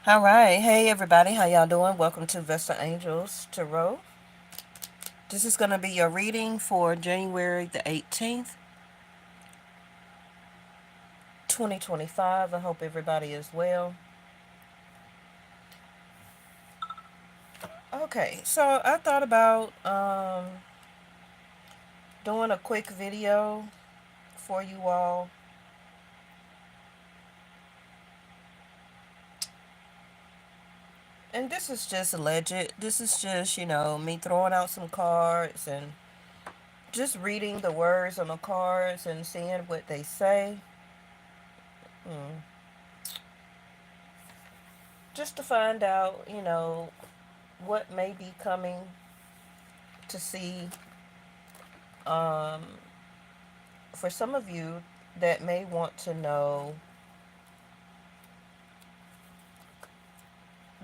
All right. Hey, everybody. How y'all doing? Welcome to Vesta Angels Tarot. This is going to be your reading for January the 18th, 2025. I hope everybody is well. Okay. So I thought about doing a quick video for you all. And this is just alleged. This is just, me throwing out some cards and just reading the words on the cards and seeing what they say. Hmm. Just to find out, what may be coming to see um, for some of you that may want to know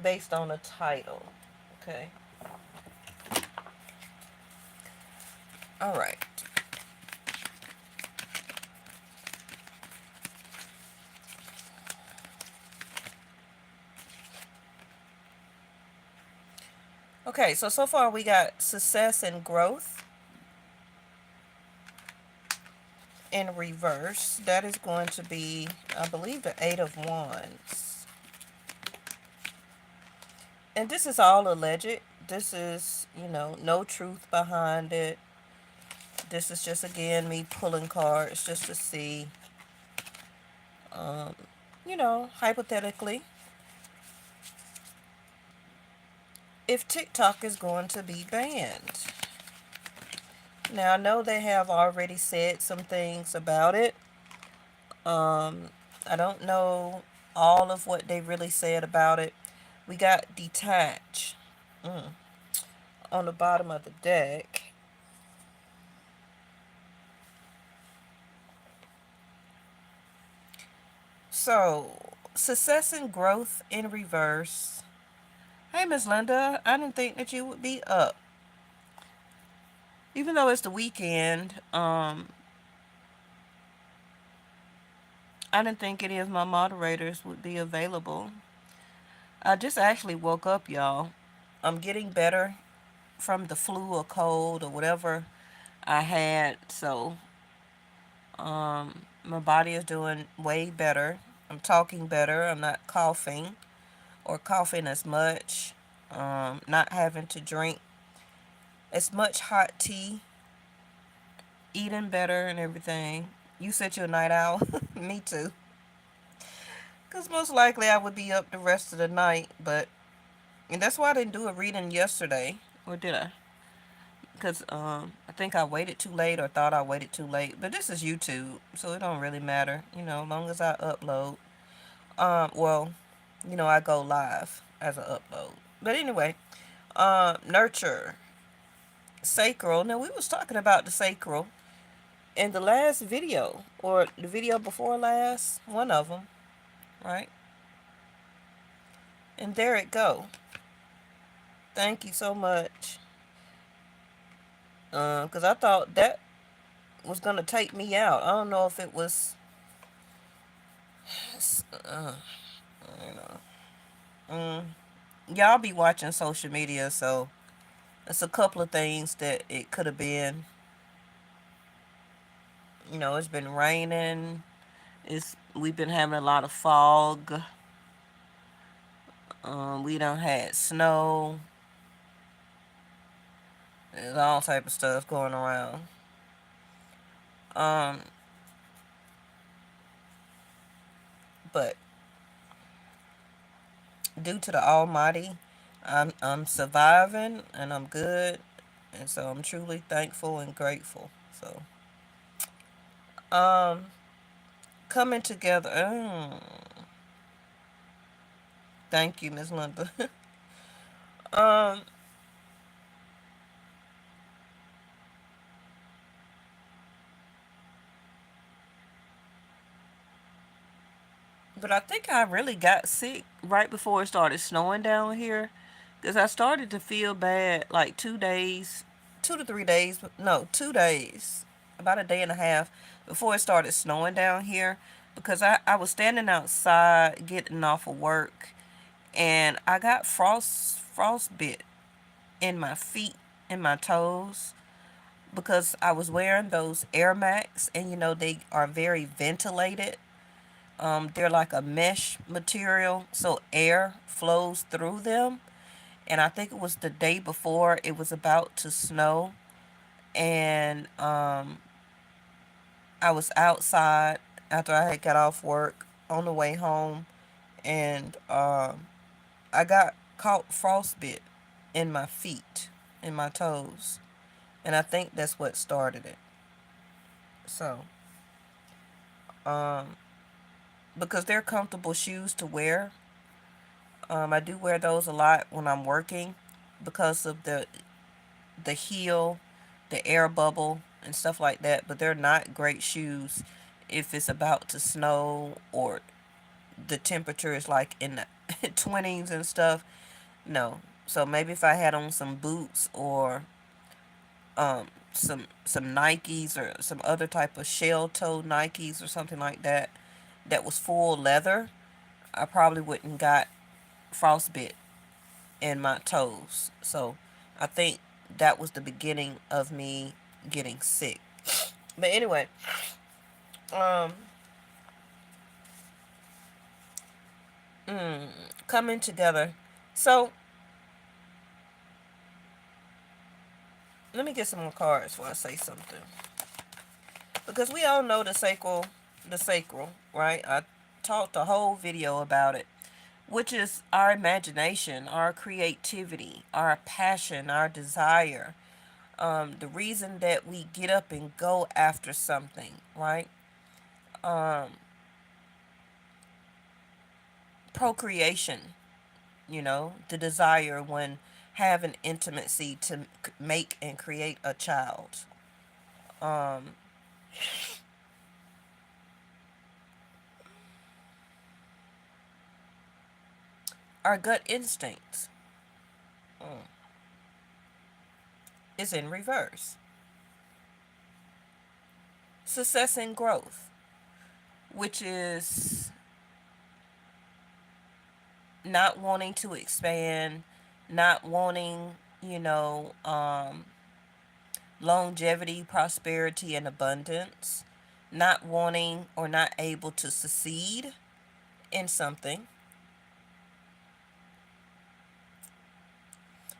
based on a title. Okay. All right. Okay, so far we got success and growth in reverse. That is going to be, I believe, the Eight of Wands. And this is all alleged. This is, no truth behind it. This is just, again, me pulling cards just to see, um, hypothetically, if TikTok is going to be banned. Now, I know they have already said some things about it. I don't know all of what they really said about it. We got detach on the bottom of the deck. So, success and growth in reverse. Hey, Miss Linda, I didn't think that you would be up. Even though it's the weekend, I didn't think any of my moderators would be available. I just actually woke up, y'all. I'm getting better from the flu or cold or whatever I had. So, my body is doing way better. I'm talking better. I'm not coughing or coughing as much. Not having to drink as much hot tea. Eating better and everything. You said you're a night owl. Me too. Because most likely I would be up the rest of the night. And that's why I didn't do a reading yesterday. Or did I? Because I think I waited too late or thought I waited too late. But this is YouTube, so it don't really matter, as long as I upload. Well, I go live as an upload. But anyway, nurture, sacral. Now we was talking about the sacral in the last video or the video before last, one of them, right? And there it go. Thank you so much. Because I thought that was gonna take me out. I don't know if it was, uh, you know. Y'all be watching social media, so it's a couple of things that it could have been. It's been raining. We've been having a lot of fog. We done had snow. There's all type of stuff going around. Um, but due to the Almighty, I'm surviving and I'm good, and so I'm truly thankful and grateful. So, um, coming together. Thank you, Miss Linda. um, but I think I really got sick right before it started snowing down here, because I started to feel bad like 2 days, 2 to 3 days, no, 2 days, about a day and a half before it started snowing down here, because I was standing outside getting off of work and I got frostbit in my feet, in my toes, because I was wearing those Air Max, and they are very ventilated. They're like a mesh material, so air flows through them. And I think it was the day before it was about to snow, and I was outside after I had got off work on the way home, and I got caught frostbit in my feet, in my toes, and I think that's what started it. So, um, because they're comfortable shoes to wear, I do wear those a lot when I'm working because of the heel, the air bubble, and stuff like that. But they're not great shoes if it's about to snow or the temperature is like in the 20s and stuff. No. So maybe if I had on some boots or some Nikes or some other type of shell toe Nikes or something like that that was full leather, I probably wouldn't got frostbit in my toes. So I think that was the beginning of me getting sick. But anyway, um, mm, coming together. So let me get some more cards before I say something, because we all know the sacral, right? I talked a whole video about it, which is our imagination, our creativity, our passion, our desire, the reason that we get up and go after something, right? Um, Procreation, the desire when having intimacy to make and create a child. Um, our gut instincts mm, is in reverse. Success and growth, which is not wanting to expand, not wanting, longevity, prosperity, and abundance, not wanting or not able to succeed in something.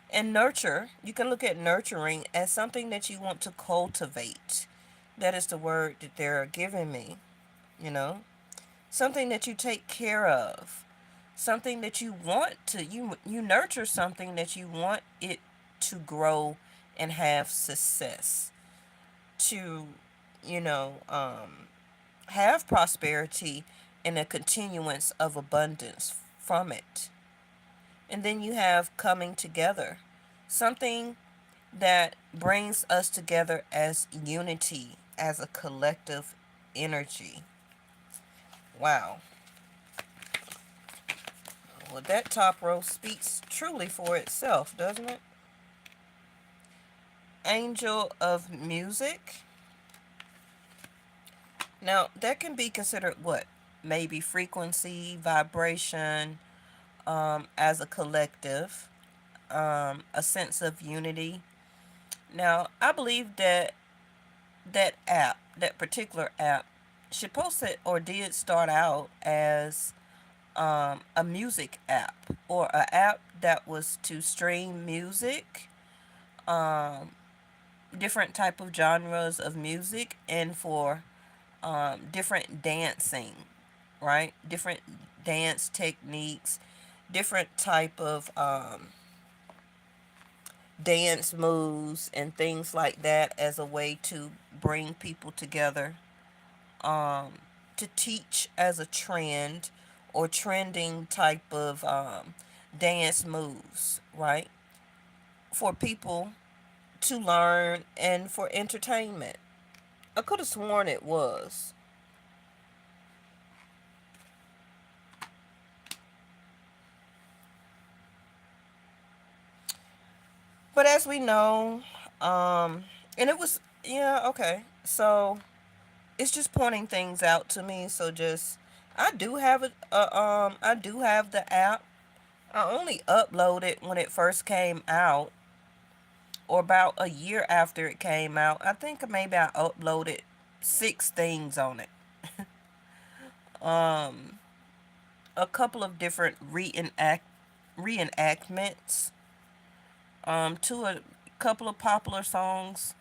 And nurture, you can look at nurturing as something that you want to cultivate. That is the word that they're giving me, you know? Something that you take care of. Something that you want to you nurture something that you want it to grow and have success. To, you know, have prosperity and a continuance of abundance from it. And then you have coming together. Something that brings us together as unity, as a collective energy. Wow. Well, that top row speaks truly for itself, doesn't it? Angel of Music. Now, that can be considered what? Maybe frequency, vibration, as a collective, a sense of unity. Now, I believe that that particular app, supposed to or did start out as a music app, or an app that was to stream music, um, different type of genres of music, and for different dancing, right? Different dance techniques, different type of dance moves and things like that, as a way to bring people together, um, to teach as a trend or trending type of dance moves, right? For people to learn and for entertainment. I could have sworn it was. But as we know, and it was, yeah, okay. So it's just pointing things out to me. So just, I do have it. I do have the app. I only uploaded when it first came out, or about a year after it came out. I think maybe I uploaded 6 things on it. Um, a couple of different reenactments. To a couple of popular songs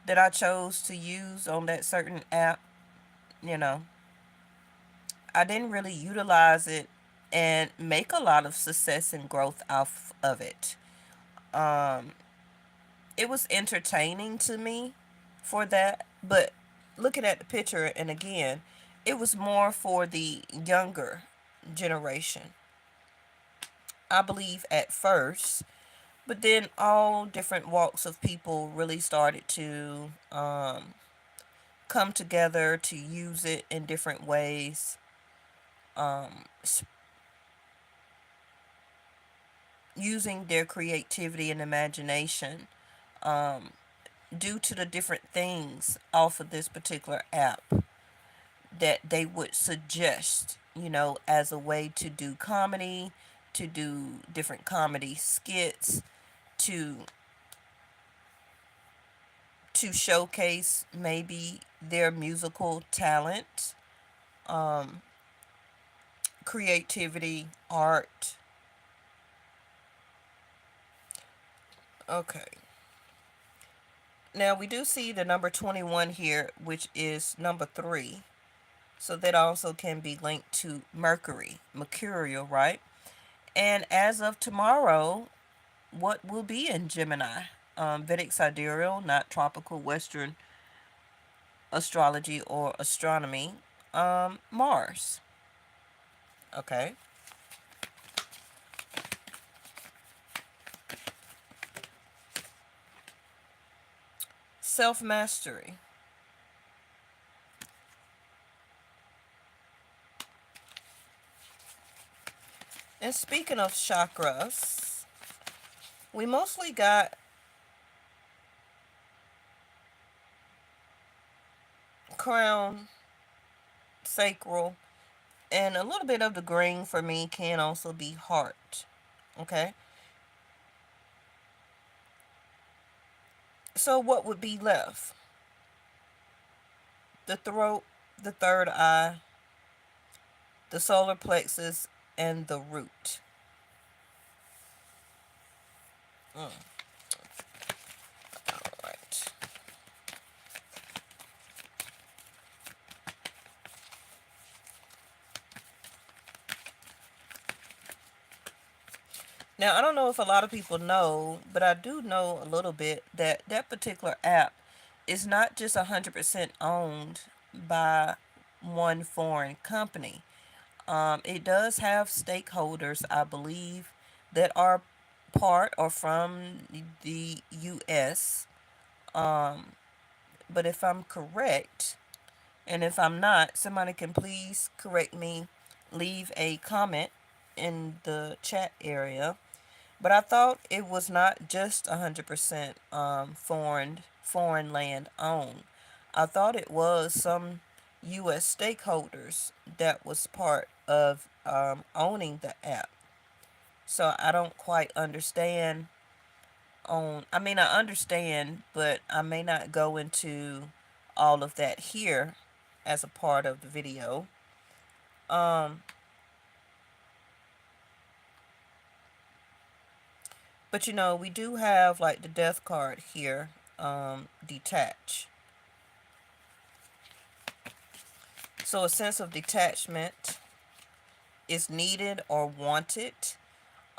that I chose to use on that certain app. You know, I didn't really utilize it and make a lot of success and growth off of it. Um, it was entertaining to me for that, but looking at the picture, and again, it was more for the younger generation, I believe, at first. But then all different walks of people really started to come together to use it in different ways, um, using their creativity and imagination, um, due to the different things off of this particular app that they would suggest, as a way to do comedy, to do different comedy skits, to showcase maybe their musical talent, um, creativity, art. Okay. Now we do see the number 21 here, which is number 3. So that also can be linked to Mercury, mercurial, right? And as of tomorrow, what will be in Gemini? Vedic sidereal, not tropical Western astrology or astronomy. Mars. Okay. Self mastery. And speaking of chakras, we mostly got crown, sacral, and a little bit of the green for me can also be heart. Okay. So what would be left? The throat, the third eye, the solar plexus, and the root. All right. Now, I don't know if a lot of people know, but I do know a little bit that that particular app is not just 100% owned by one foreign company. It does have stakeholders, I believe, that are part or from the U.S. Um, but if I'm correct, and if I'm not, somebody can please correct me, leave a comment in the chat area. But I thought it was not just 100% foreign land owned. I thought it was some U.S. stakeholders that was part of owning the app. So I don't quite understand. I understand, but I may not go into all of that here as a part of the video. Um, but we do have like the death card here, detach. So a sense of detachment is needed or wanted,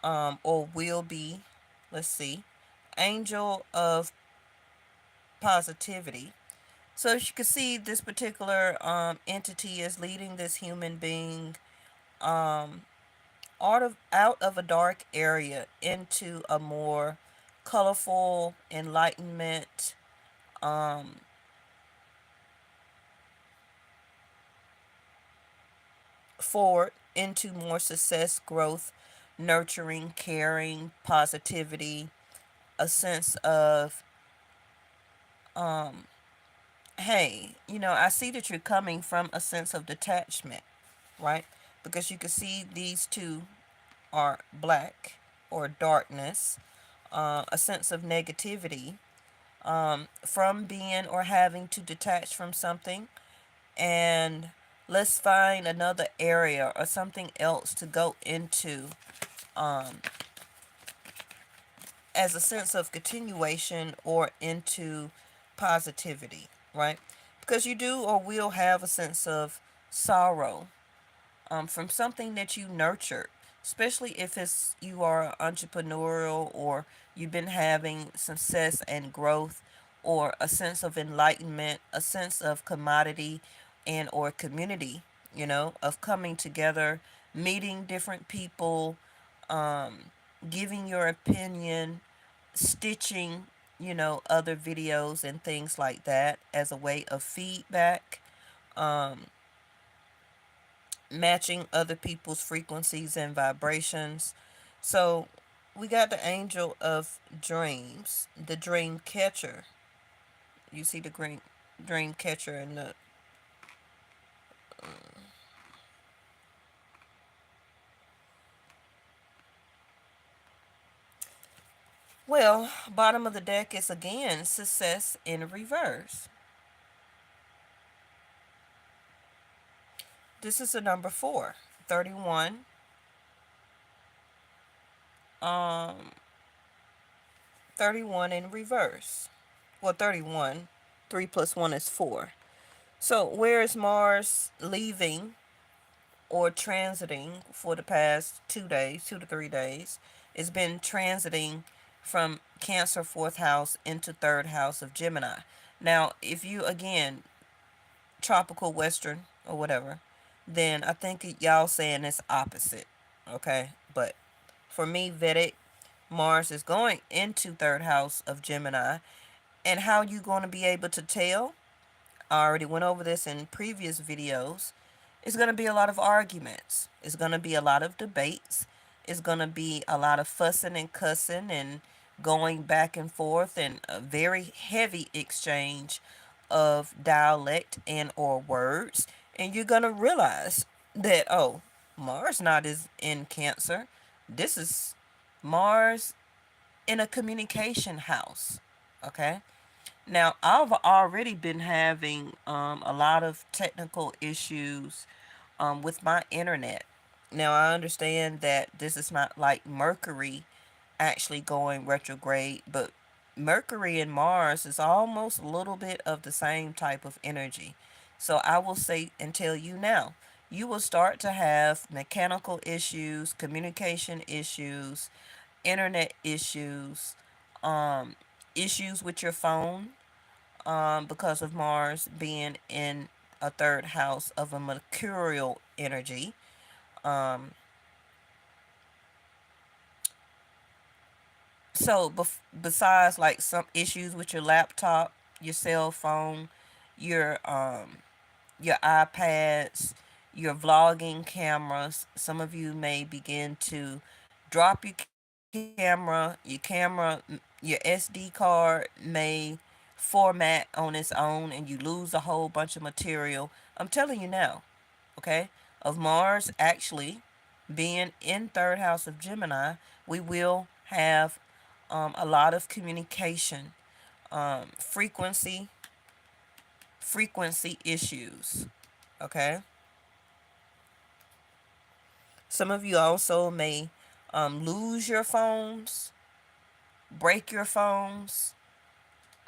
or will be. Let's see. Angel of positivity. So as you can see, this particular entity is leading this human being um, out of a dark area into a more colorful enlightenment, um, forward into more success, growth, nurturing, caring, positivity, a sense of, um, hey, I see that you're coming from a sense of detachment, right? Because you can see these two are black or darkness, a sense of negativity, from being or having to detach from something. And let's find another area or something else to go into, um, as a sense of continuation or into positivity, right? Because you do or will have a sense of sorrow, from something that you nurtured, especially if it's you are entrepreneurial or you've been having success and growth, or a sense of enlightenment, a sense of commodity and or community, of coming together, meeting different people, um, giving your opinion, stitching, other videos and things like that as a way of feedback, um, matching other people's frequencies and vibrations. So we got the angel of dreams, the dream catcher. You see the green dream catcher in the, well, bottom of the deck is again success in reverse. This is a number 4, 31. Um 31 in reverse. Well, 31, 3 plus 1 is 4. So where is Mars leaving or transiting for the past 2 days, 2 to 3 days? It's been transiting from Cancer fourth house into third house of Gemini. Now, if you again tropical Western or whatever, then I think y'all saying it's opposite. Okay, but for me, Vedic, Mars is going into third house of Gemini, and how you going to be able to tell? I already went over this in previous videos. It's going to be a lot of arguments. It's going to be a lot of debates. It's going to be a lot of fussing and cussing and going back and forth, and a very heavy exchange of dialect and or words. And you're going to realize that, oh, Mars not is in Cancer. This is Mars in a communication house. Okay? Now, I've already been having a lot of technical issues with my internet. Now, I understand that this is not like Mercury actually going retrograde, but Mercury and Mars is almost a little bit of the same type of energy. So I will say and tell you now, you will start to have mechanical issues, communication issues, internet issues, um, issues with your phone, because of Mars being in a third house of a mercurial energy. Um, besides like some issues with your laptop, your cell phone, your your iPads, your vlogging cameras, some of you may begin to drop your your SD card may format on its own and you lose a whole bunch of material. I'm telling you now, okay? Of Mars actually being in third house of Gemini, we will have a lot of communication, frequency issues, okay? Some of you also may lose your phones, break your phones,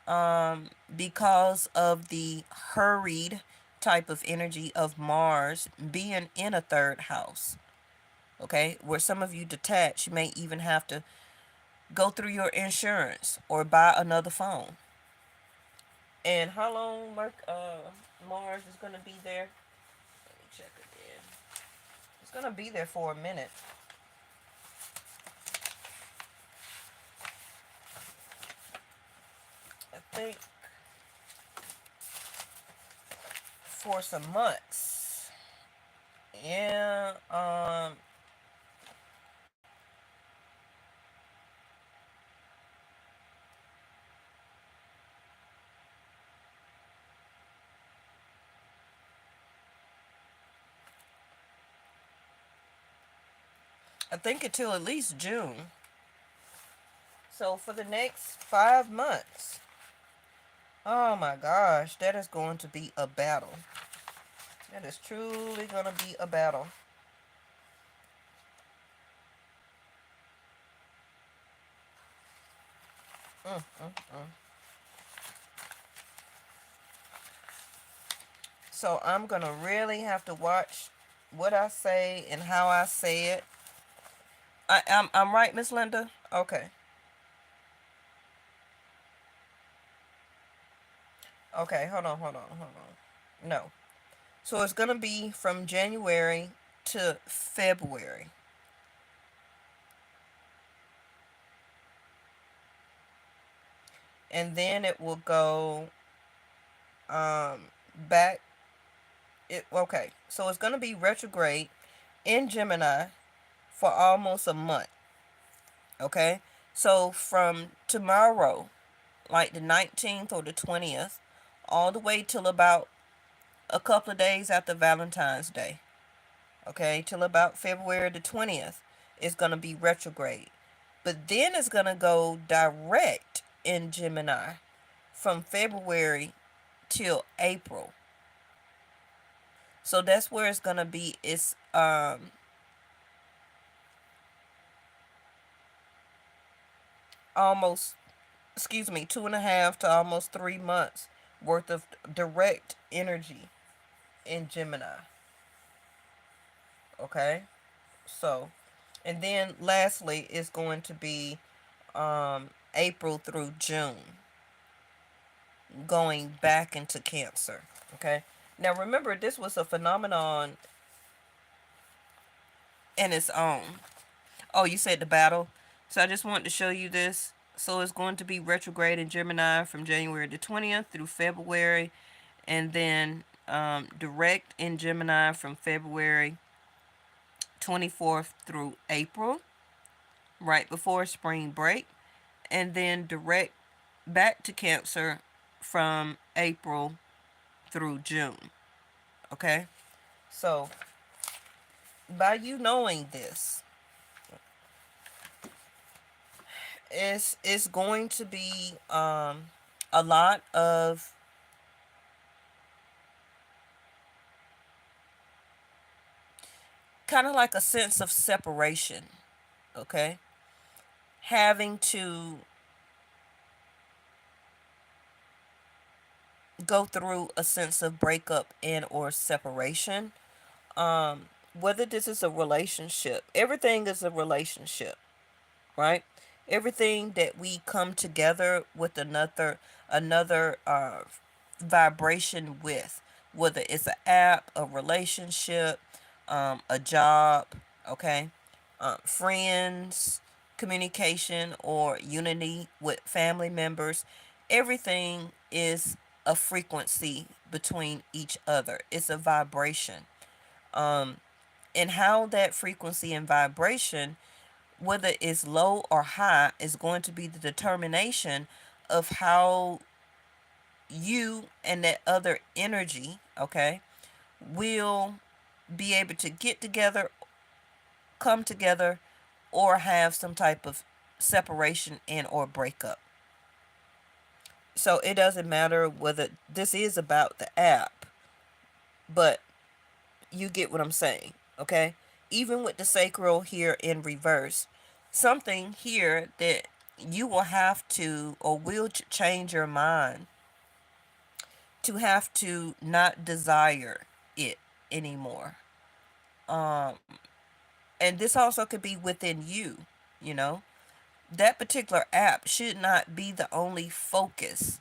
because of the hurried type of energy of Mars being in a third house. Okay, where some of you detach, you may even have to go through your insurance or buy another phone. And how long Mars is going to be there? Let me check again. It's going to be there for a minute. I think for some months. Yeah, I think until at least June. So for the next 5 months, oh my gosh, that is going to be a battle. That is truly going to be a battle. Mm, mm, mm. So I'm going to really have to watch what I say and how I say it. I'm right, Miss Linda? Okay. Okay, hold on. No. So it's going to be from January to February. And then it will go um back okay. So it's going to be retrograde in Gemini for almost a month. Okay? So from tomorrow, like the 19th or the 20th, all the way till about a couple of days after Valentine's Day. Okay? Till about February the 20th, it's going to be retrograde. But then it's going to go direct in Gemini from February till April. So that's where it's going to be. It's almost, excuse me, 2.5 to almost 3 months worth of direct energy in Gemini. Okay? So, and then lastly, it's going to be April through June, going back into Cancer. Okay? Now remember, this was a phenomenon in its own. Oh, you said the battle. So I just wanted to show you this. So it's going to be retrograde in Gemini from January the 20th through February, and then direct in Gemini from February 24th through April, right before spring break, and then direct back to Cancer from April through June. Okay? So, by you knowing this, it's going to be a lot of kind of like a sense of separation. Okay? Having to go through a sense of breakup and or separation. Whether this is a relationship, everything is a relationship, right? Everything that we come together with another vibration with, whether it's an app, a relationship, a job, okay, friends, communication, or unity with family members, everything is a frequency between each other. It's a vibration. Um, and how that frequency and vibration, whether it's low or high, is going to be the determination of how you and that other energy, okay, will be able to get together, come together, or have some type of separation and or breakup. So it doesn't matter whether this is about the app, but you get what I'm saying, okay? Even with the sacral here in reverse, something here that you will have to or will change your mind to have to not desire it anymore. Um, and this also could be within you, you know. That particular app should not be the only focus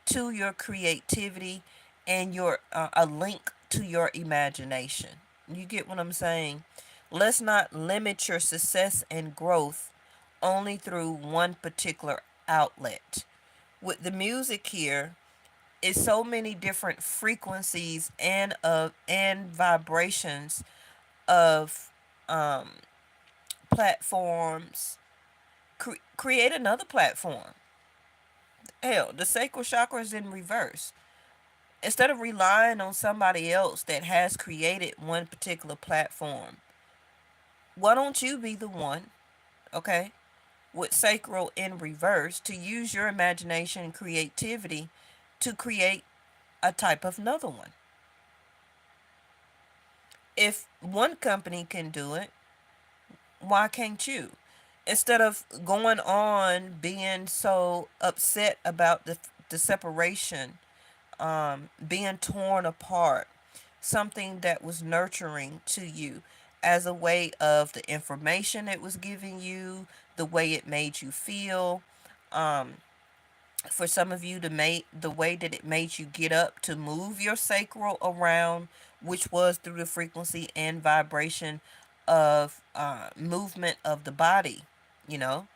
to your creativity and your a link to your imagination. You get what I'm saying? Let's not limit your success and growth only through one particular outlet. With the music here, it's so many different frequencies and vibrations of um, platforms. Create another platform. Hell, the sacral chakra is in reverse. Instead of relying on somebody else that has created one particular platform, Why don't you be the one, okay, with sacral in reverse to use your imagination and creativity to create a type of another one? If one company can do it, why can't you? Instead of going on being so upset about the separation, being torn apart, something that was nurturing to you as a way of the information it was giving you, the way it made you feel. Um, for some of you, the way that it made you get up to move your sacral around, which was through the frequency and vibration of movement of the body, you know,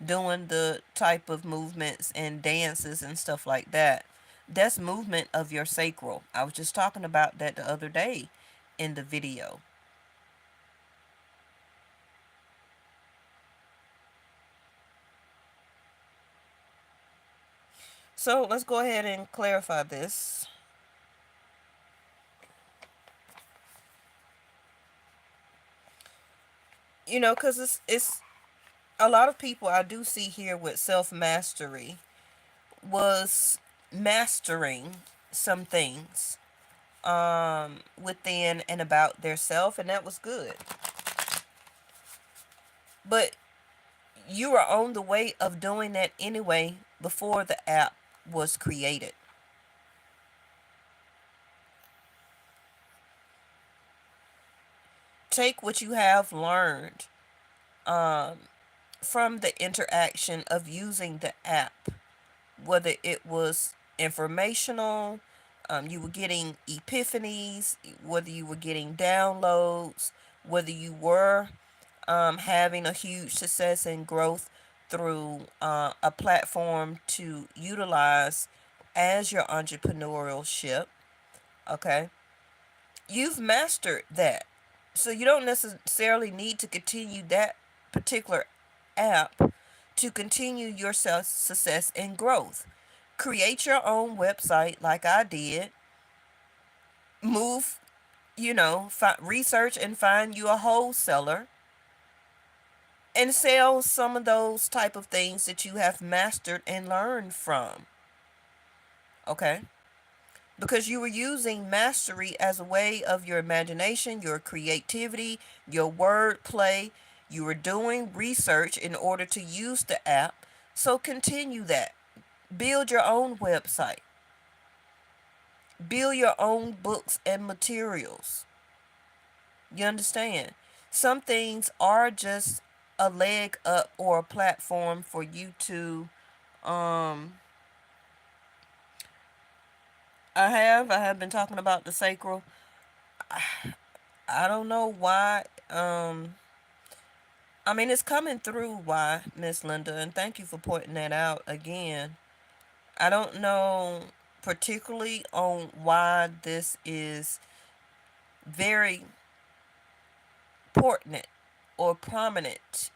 doing the type of movements and dances and stuff like that. That's movement of your sacral. I was just talking about that the other day in the video. So let's go ahead and clarify this. You know, because it's a lot of people I do see here with self mastery was mastering some things within and about their self, and that was good. But you were on the way of doing that anyway before the app was created. Take what you have learned um, from the interaction of using the app, whether it was informational, you were getting epiphanies, whether you were getting downloads, whether you were having a huge success and growth through a platform to utilize as your entrepreneurship, okay? You've mastered that. So you don't necessarily need to continue that particular app to continue your success and growth. Create your own website like I did. Move, research and find you a wholesaler and sell some of those type of things that you have mastered and learned from. Okay? Because you were using mastery as a way of your imagination, your creativity, your wordplay. You were doing research in order to use the app. So continue that. Build your own website. Build your own books and materials. You understand? Some things are just a leg up or a platform for you to um I have been talking about the sacral. I don't know why. I mean, it's coming through. Why, Miss Linda? And thank you for pointing that out again. I don't know particularly on why this is very important or prominent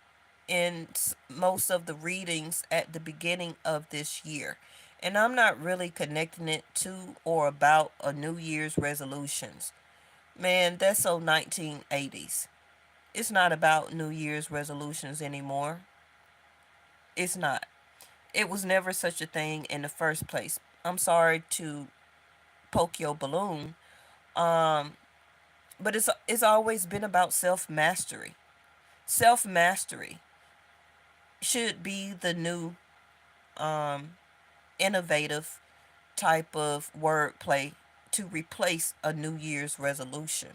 in most of the readings at the beginning of this year. And I'm not really connecting it to or about a New Year's resolutions. Man, that's so 1980s. It's not about New Year's resolutions anymore. It's not. It was never such a thing in the first place. I'm sorry to poke your balloon, um, but it's always been about self mastery. Self mastery should be the new um, innovative type of wordplay to replace a New Year's resolution.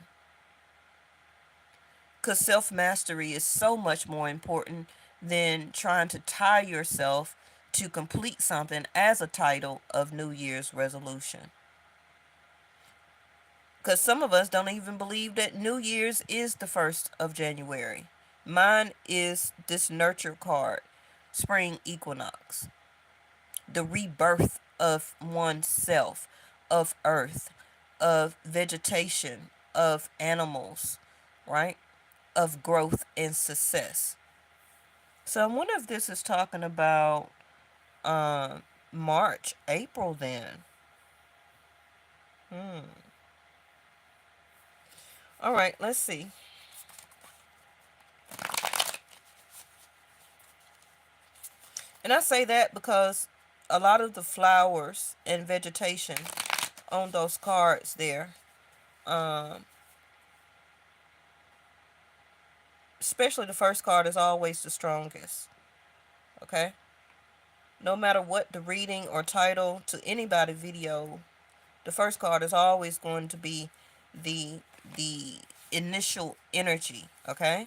Because self mastery is so much more important than trying to tie yourself to complete something as a title of New Year's resolution. Because some of us don't even believe that New Year's is the 1st of January. Mine is this nurture card, spring equinox, the rebirth of oneself, of earth, of vegetation, of animals, right? Of growth and success. So I wonder if this is talking about uh, March, April then. All right, let's see. And I say that because a lot of the flowers and vegetation on those cards there, um, especially the first card, is always the strongest. Okay? No matter what the reading or title to anybody video, the first card is always going to be the the initial energy. Okay?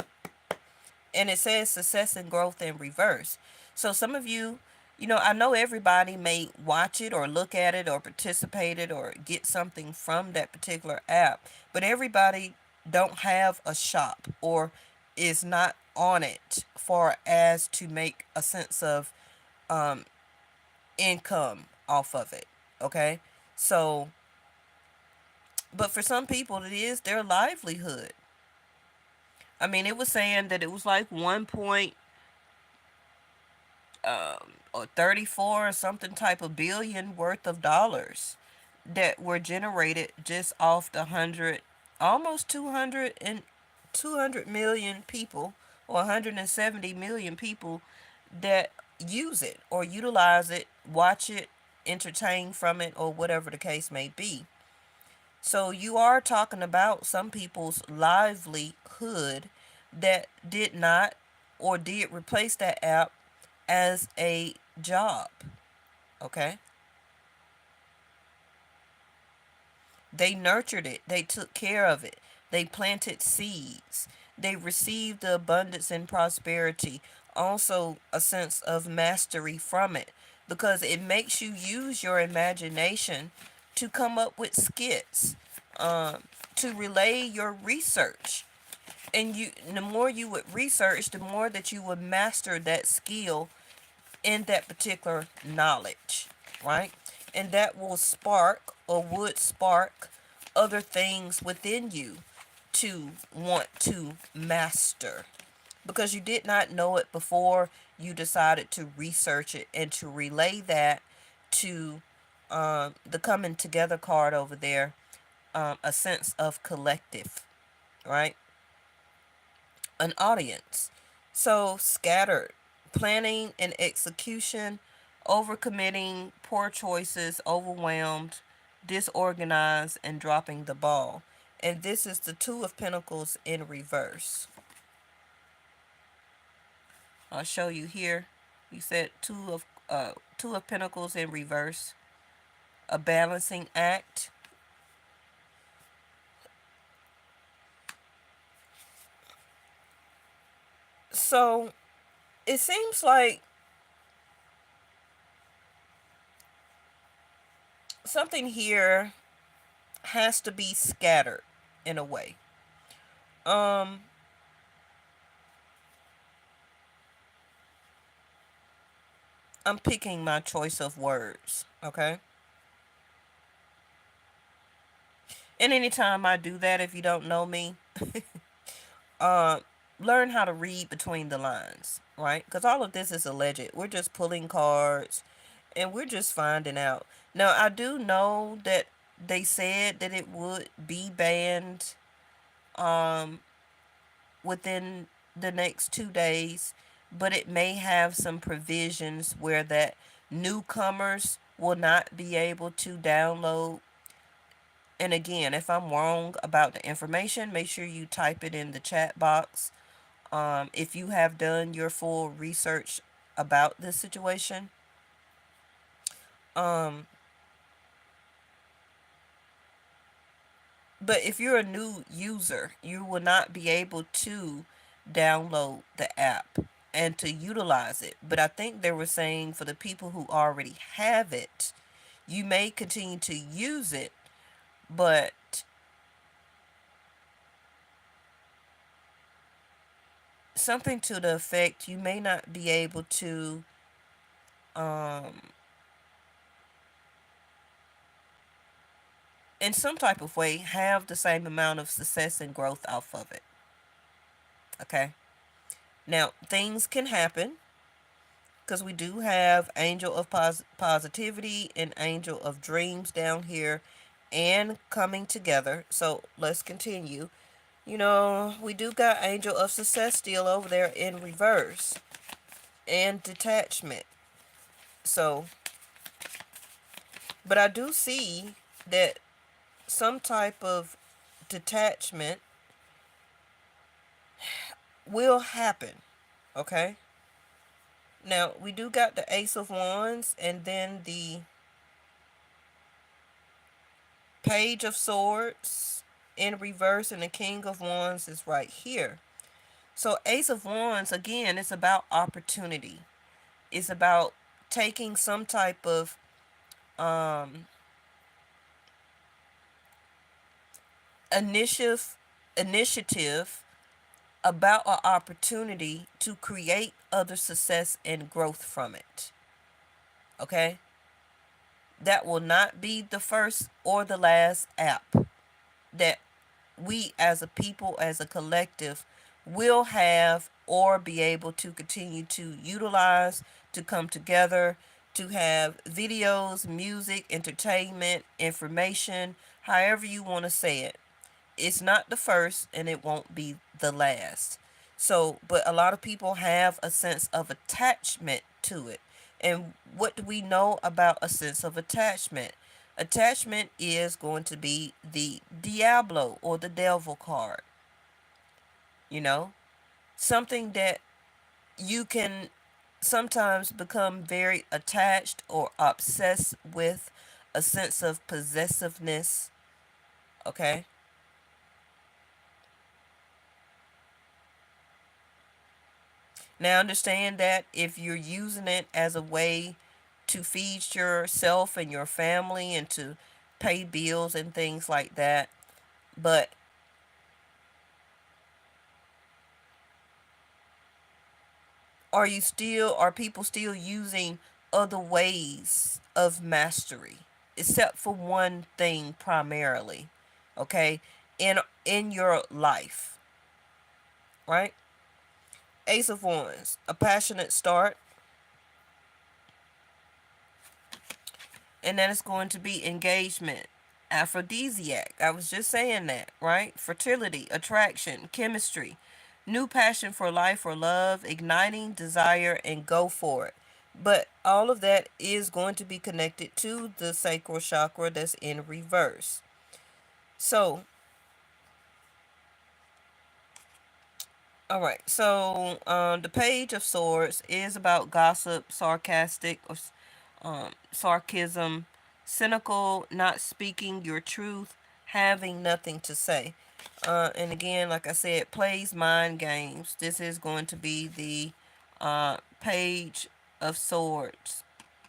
And it says success and growth in reverse. So some of you, I know everybody may watch it or look at it or participate it or get something from that particular app, but everybody don't have a shop or is not on it for as to make a sense of um, income off of it. Okay, so but for some people it is their livelihood. I mean, it was saying that it was like 34 or something type of billion worth of dollars that were generated just off the 100, almost 200 million people, or 170 million people that use it or utilize it, watch it, entertain from it, or whatever the case may be. So you are talking about some people's livelihood that did not or did replace that app as a job. Okay? They nurtured it, they took care of it, they planted seeds, they received the abundance and prosperity, also a sense of mastery from it, because it makes you use your imagination to come up with skits, um, to relay your research. And the more you would research, the more that you would master that skill in that particular knowledge, right? And that will spark or would spark other things within you to want to master, because you did not know it before you decided to research it and to relay that to the coming together card over there, a sense of collective, right? An audience. So scattered, planning and execution, overcommitting, poor choices, overwhelmed, disorganized, and dropping the ball. And this is the Two of Pentacles in reverse. I'll show you here. You said Two of Pentacles in reverse, a balancing act. So it seems like something here has to be scattered in a way. Um, I'm picking my choice of words, okay? And anytime I do that, if you don't know me, uh, learn how to read between the lines, right? Because all of this is alleged. We're just pulling cards and we're just finding out. Now, I do know that they said that it would be banned um, within the next 2 days, but it may have some provisions where that newcomers will not be able to download. And again, if I'm wrong about the information, make sure you type it in the chat box. If you have done your full research about this situation. Um, but if you're a new user, you will not be able to download the app and to utilize it. But I think they were saying for the people who already have it, you may continue to use it, but something to the effect you may not be able to um, in some type of way have the same amount of success and growth off of it. Okay. Now, things can happen because we do have Angel of Positivity and Angel of Dreams down here and coming together. So let's continue. We do got Angel of Success still over there in reverse and detachment. So, but I do see that some type of detachment will happen. Okay. Now we do got the Ace of Wands and then the Page of Swords in reverse, and the King of Wands is right here. So Ace of Wands, again, it's about opportunity. It's about taking some type of um, initiative initiative about an opportunity to create other success and growth from it. Okay? That will not be the first or the last app that we as a people, as a collective, will have or be able to continue to utilize, to come together, to have videos, music, entertainment, information, however you want to say it. It's not the first and it won't be the last. So, but a lot of people have a sense of attachment to it. And what do we know about a sense of attachment? Attachment is going to be the Diablo or the Devil card. You know, something that you can sometimes become very attached or obsessed with, a sense of possessiveness. Okay. Now, understand that if you're using it as a way to feed yourself and your family and to pay bills and things like that, but are people still using other ways of mastery, except for one thing primarily, okay, in your life, right? Ace of Wands, a passionate start, and then it's going to be engagement, aphrodisiac. I was just saying that, right? Fertility, attraction, chemistry, new passion for life or love, igniting desire, and go for it. But all of that is going to be connected to the sacral chakra that's in reverse. So, all right. So, the Page of Swords is about gossip, sarcastic, or sarcasm, cynical, not speaking your truth, having nothing to say. And again, like I said, plays mind games. This is going to be the Page of Swords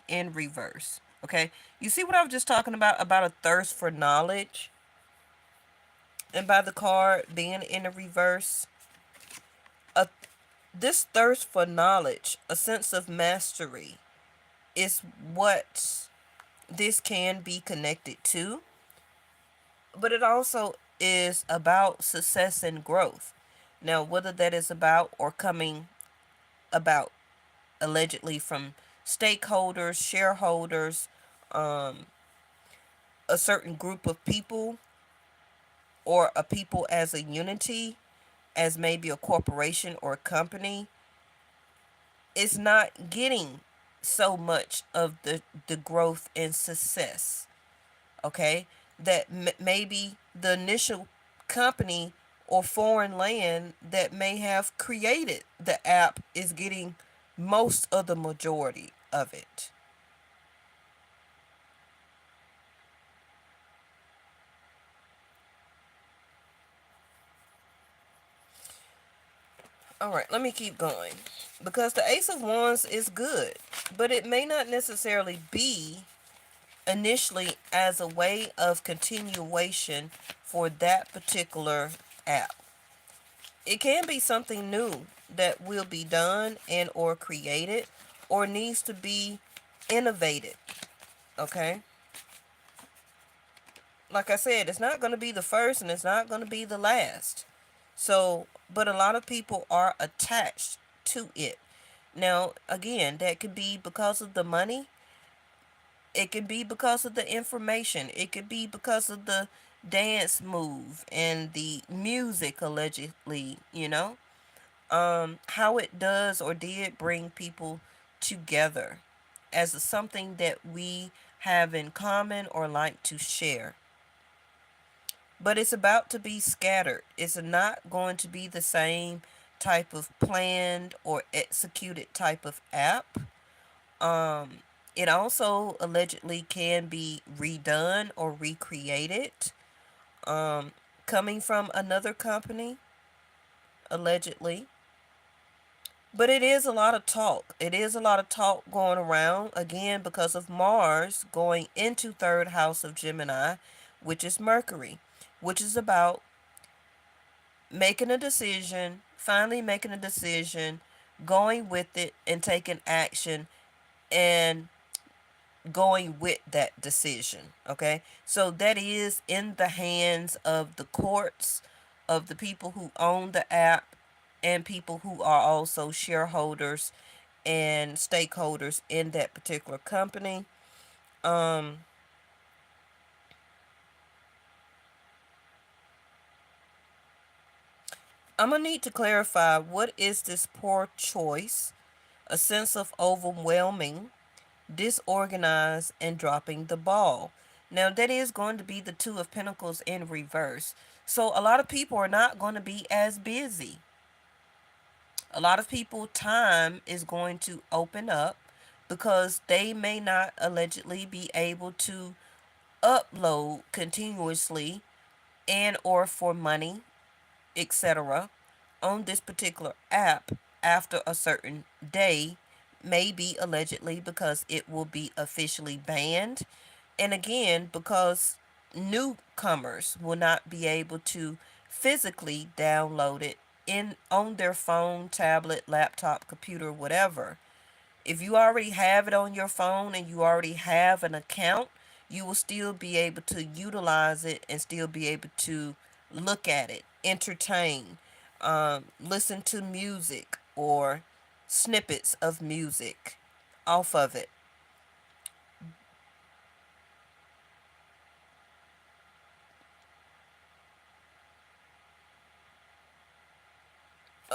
in reverse. Okay, you see what I was just talking about a thirst for knowledge, and by the card being in the reverse, a this thirst for knowledge, a sense of mastery, is what this can be connected to, but it also is about success and growth. Now, whether that is about or coming about allegedly from stakeholders, shareholders, um, a certain group of people, or a people as a unity, as maybe a corporation or a company, is not getting so much of the growth and success. Okay, that maybe the initial company or foreign land that may have created the app is getting most of the majority of it. All right, let me keep going, because the Ace of Wands is good, but it may not necessarily be initially as a way of continuation for that particular app. It can be something new that will be done and or created or needs to be innovated. Okay? Like I said, it's not going to be the first and it's not going to be the last. So, but a lot of people are attached to it. Now, again, that could be because of the money. It could be because of the information. It could be because of the dance move and the music, allegedly, how it does or did bring people together as something that we have in common or like to share. But it's about to be scattered. It's not going to be the same type of planned or executed type of app. Um, it also allegedly can be redone or recreated, um, coming from another company, allegedly. But it is a lot of talk. It is a lot of talk going around, again, because of Mars going into third house of Gemini, which is Mercury, which is about making a decision, finally making a decision, going with it, and taking action, and going with that decision. Okay, so that is in the hands of the courts, of the people who own the app, and people who are also shareholders and stakeholders in that particular company. um I'm gonna need to clarify, what is this poor choice, a sense of overwhelming, disorganized, and dropping the ball. Now, that is going to be the Two of Pentacles in reverse. So, a lot of people are not going to be as busy. A lot of people, time is going to open up because they may not allegedly be able to upload continuously and or for money, etc., on this particular app after a certain day, maybe allegedly because it will be officially banned. And again, because newcomers will not be able to physically download it in on their phone, tablet, laptop, computer, whatever. If you already have it on your phone and you already have an account, you will still be able to utilize it and still be able to look at it, entertain, listen to music or snippets of music off of it.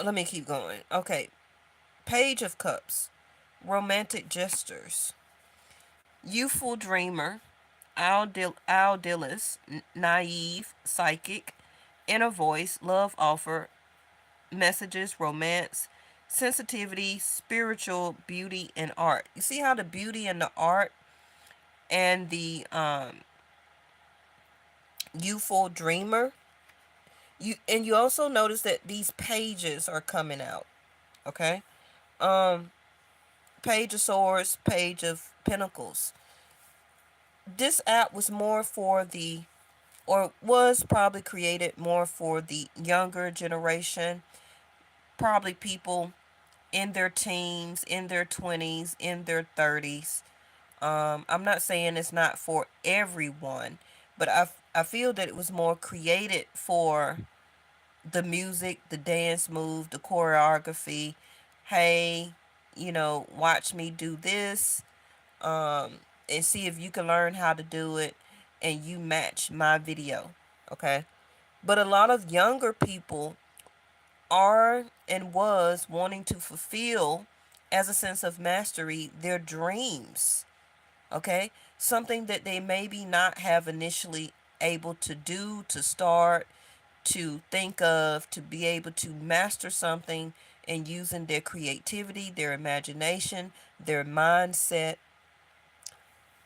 Let me keep going. Okay, Page of Cups, romantic gestures, youthful dreamer, idealist, naive, psychic, inner voice, love offer, messages, romance, sensitivity, spiritual, beauty, and art. You see how the beauty and the art and the youthful dreamer, you also notice that these pages are coming out. Okay, um, Page of Swords, Page of Pentacles. This app was more for the, or was probably created more for the younger generation, probably people in their teens, in their 20s, in their 30s. I'm not saying it's not for everyone, but I feel that it was more created for the music, the dance move, the choreography. Hey, watch me do this, um, and see if you can learn how to do it and you match my video. Okay. But a lot of younger people are and was wanting to fulfill, as a sense of mastery, their dreams. Okay, something that they maybe not have initially able to do, to start, to think of, to be able to master something, and using their creativity, their imagination, their mindset,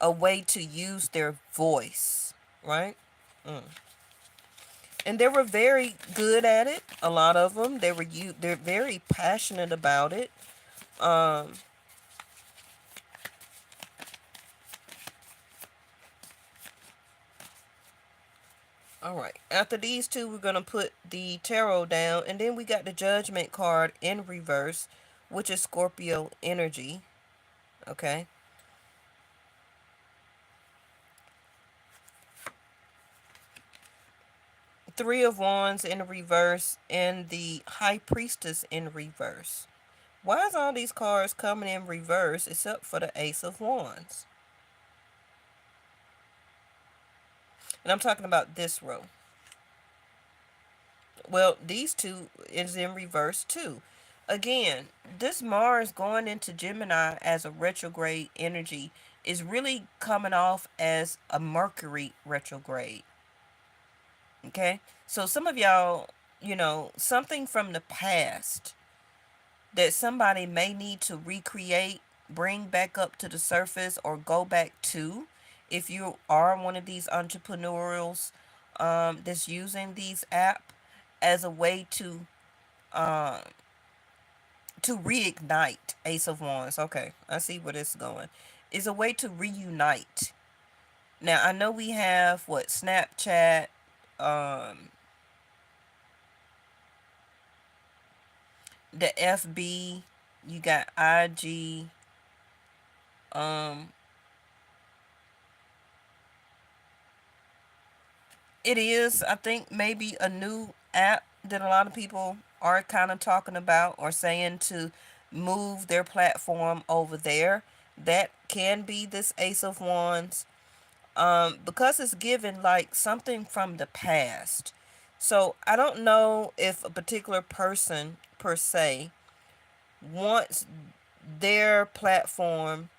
a way to use their voice, right? Mm. And they were very good at it. A lot of them, they're very passionate about it. Um, all right. After these two, we're gonna put the tarot down, and then we got the Judgment card in reverse, which is Scorpio energy. Okay. Three of Wands in reverse, and the High Priestess in reverse. Why is all these cards coming in reverse except for the Ace of Wands? And I'm talking about this row. Well, these two is in reverse too. Again, this Mars going into Gemini as a retrograde energy is really coming off as a Mercury retrograde. Okay? So some of y'all, something from the past that somebody may need to recreate, bring back up to the surface, or go back to, if you are one of these entrepreneurials that's using these app as a way um, to reignite. Ace of Wands. Okay, I see where this is going. Is a way to reunite. Now I know we have what Snapchat, um, the FB, you got IG, um, it is, I think, maybe a new app that a lot of people are kind of talking about or saying to move their platform over there. That can be this Ace of Wands, because it's given like something from the past. So I don't know if a particular person per se wants their platform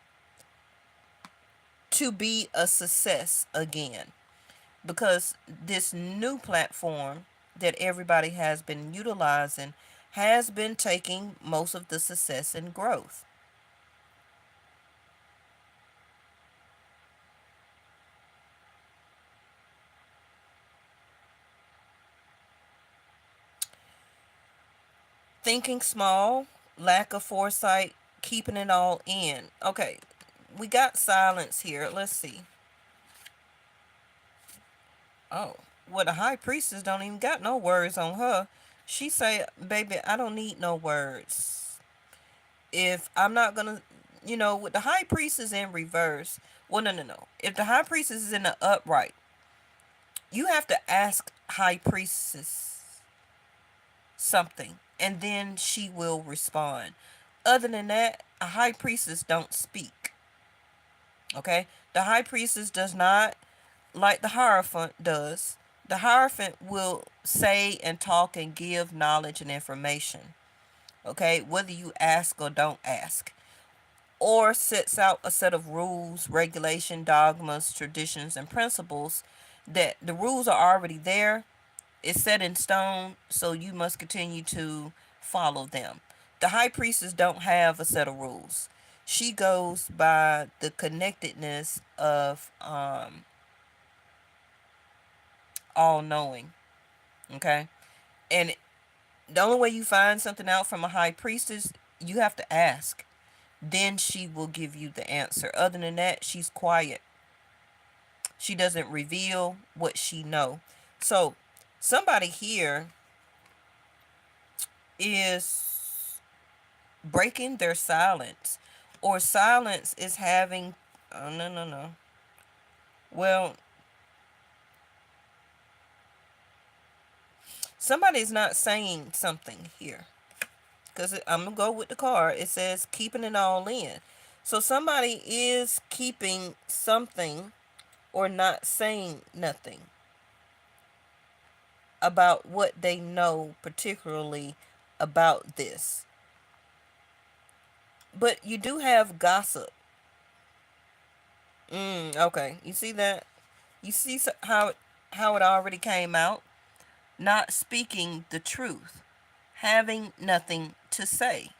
to be a success again, because this new platform that everybody has been utilizing has been taking most of the success and growth. Thinking small, lack of foresight, keeping it all in. Okay, we got silence here. Let's see. Oh, well, the high priestess don't even got no words on her. She say, baby, I don't need no words. If I'm not gonna, with the high priestess in reverse, well, no, no, no. If the high priestess is in the upright, you have to ask high priestess something, and then she will respond. Other than that, a high priestess don't speak. Okay? The high priestess does not, like the Hierophant does. The Hierophant will say and talk and give knowledge and information. Okay? Whether you ask or don't ask. Or sets out a set of rules, regulation, dogmas, traditions, and principles that the rules are already there. It's set in stone, so you must continue to follow them. The high priestess don't have a set of rules. She goes by the connectedness of all knowing. Okay? And the only way you find something out from a high priestess, you have to ask. Then she will give you the answer. Other than that, she's quiet. She doesn't reveal what she know. So somebody here is breaking their silence, or silence is having, oh, no, no, no, well, somebody's not saying something here, because I'm gonna go with the card. It says keeping it all in. So somebody is keeping something or not saying nothing about what they know, particularly about this. But you do have gossip. Okay, you see that? You see how it already came out. Not speaking the truth, having nothing to say.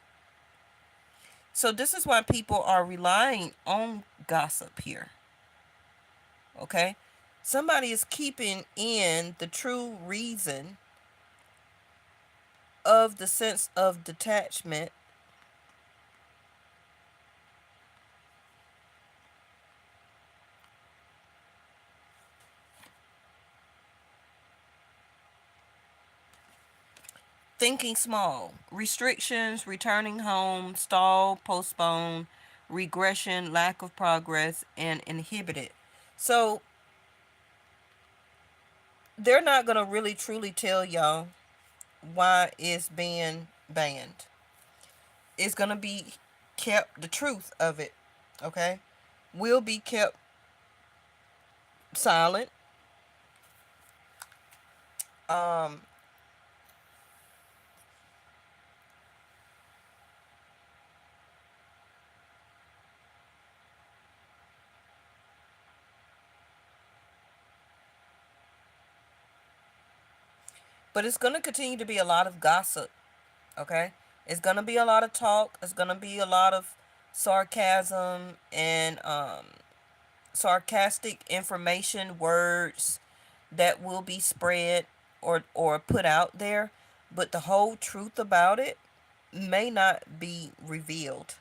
So this is why people are relying on gossip here. Okay? Somebody is keeping in the true reason of the sense of detachment, thinking small, restrictions, returning home, stall, postpone, regression, lack of progress, and inhibited. So they're not going to really truly tell y'all why it's being banned. It's going to be kept, the truth of it, okay, will be kept silent. Um, But it's going to continue to be a lot of gossip, okay? It's going to be a lot of talk. It's going to be a lot of sarcasm and sarcastic information, words that will be spread or put out there. But the whole truth about it may not be revealed.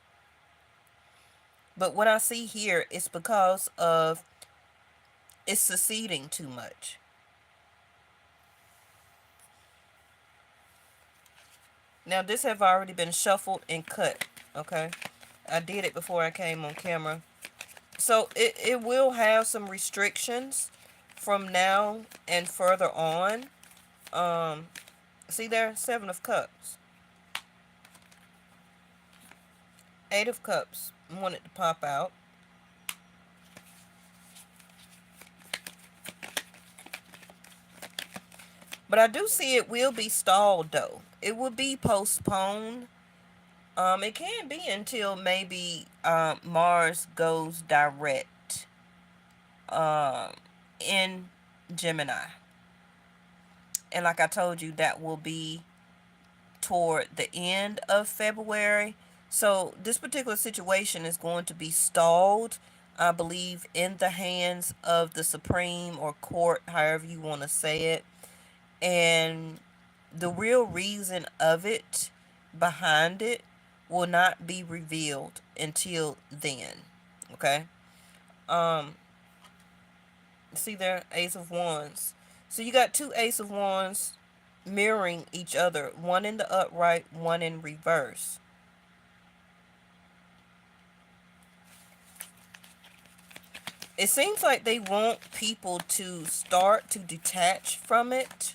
But what I see here is because of it's seceding too much. Now this have already been shuffled and cut, okay? I did it before I came on camera. So it will have some restrictions from now and further on. See there, 7 of Cups. 8 of Cups wanted to pop out. But I do see it will be stalled though. It will be postponed. It can be until maybe Mars goes direct in Gemini. And like I told you, that will be toward the end of February. So this particular situation is going to be stalled, I believe, in the hands of the Supreme or court, however you want to say it. And the real reason of it, behind it, will not be revealed until then. Okay? See there, Ace of Wands. So you got 2 Ace of Wands mirroring each other, one in the upright, one in reverse. It seems like they want people to start to detach from it.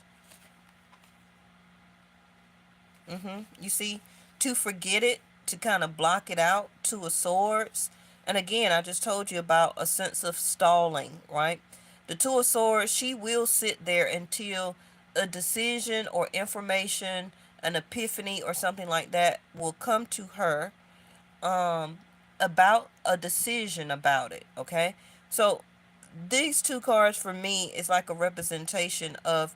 You see, to forget it, to kind of block it out, 2 of Swords. And again, I just told you about a sense of stalling, right? The 2 of Swords, she will sit there until a decision or information, an epiphany or something like that will come to her about a decision about it, okay? So these 2 cards for me is like a representation of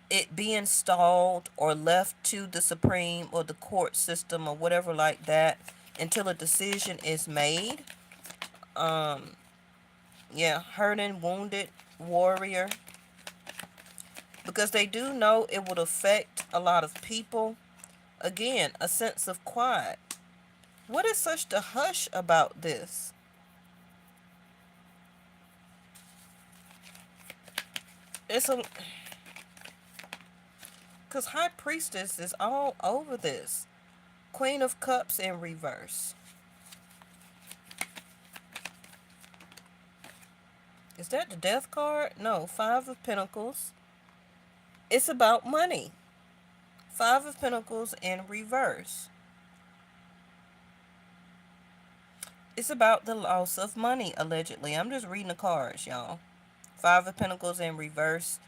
it being stalled or left to the Supreme or the court system or whatever like that until a decision is made. Yeah, hurting, wounded warrior. Because they do know it would affect a lot of people. Again, a sense of quiet. What is such the hush about this? It's a... Because High Priestess is all over this. Queen of Cups in reverse. Is that the Death card? No, 5 of Pentacles. It's about money. 5 of Pentacles in reverse. It's about the loss of money, allegedly. I'm just reading the cards, y'all. 5 of Pentacles in reverse.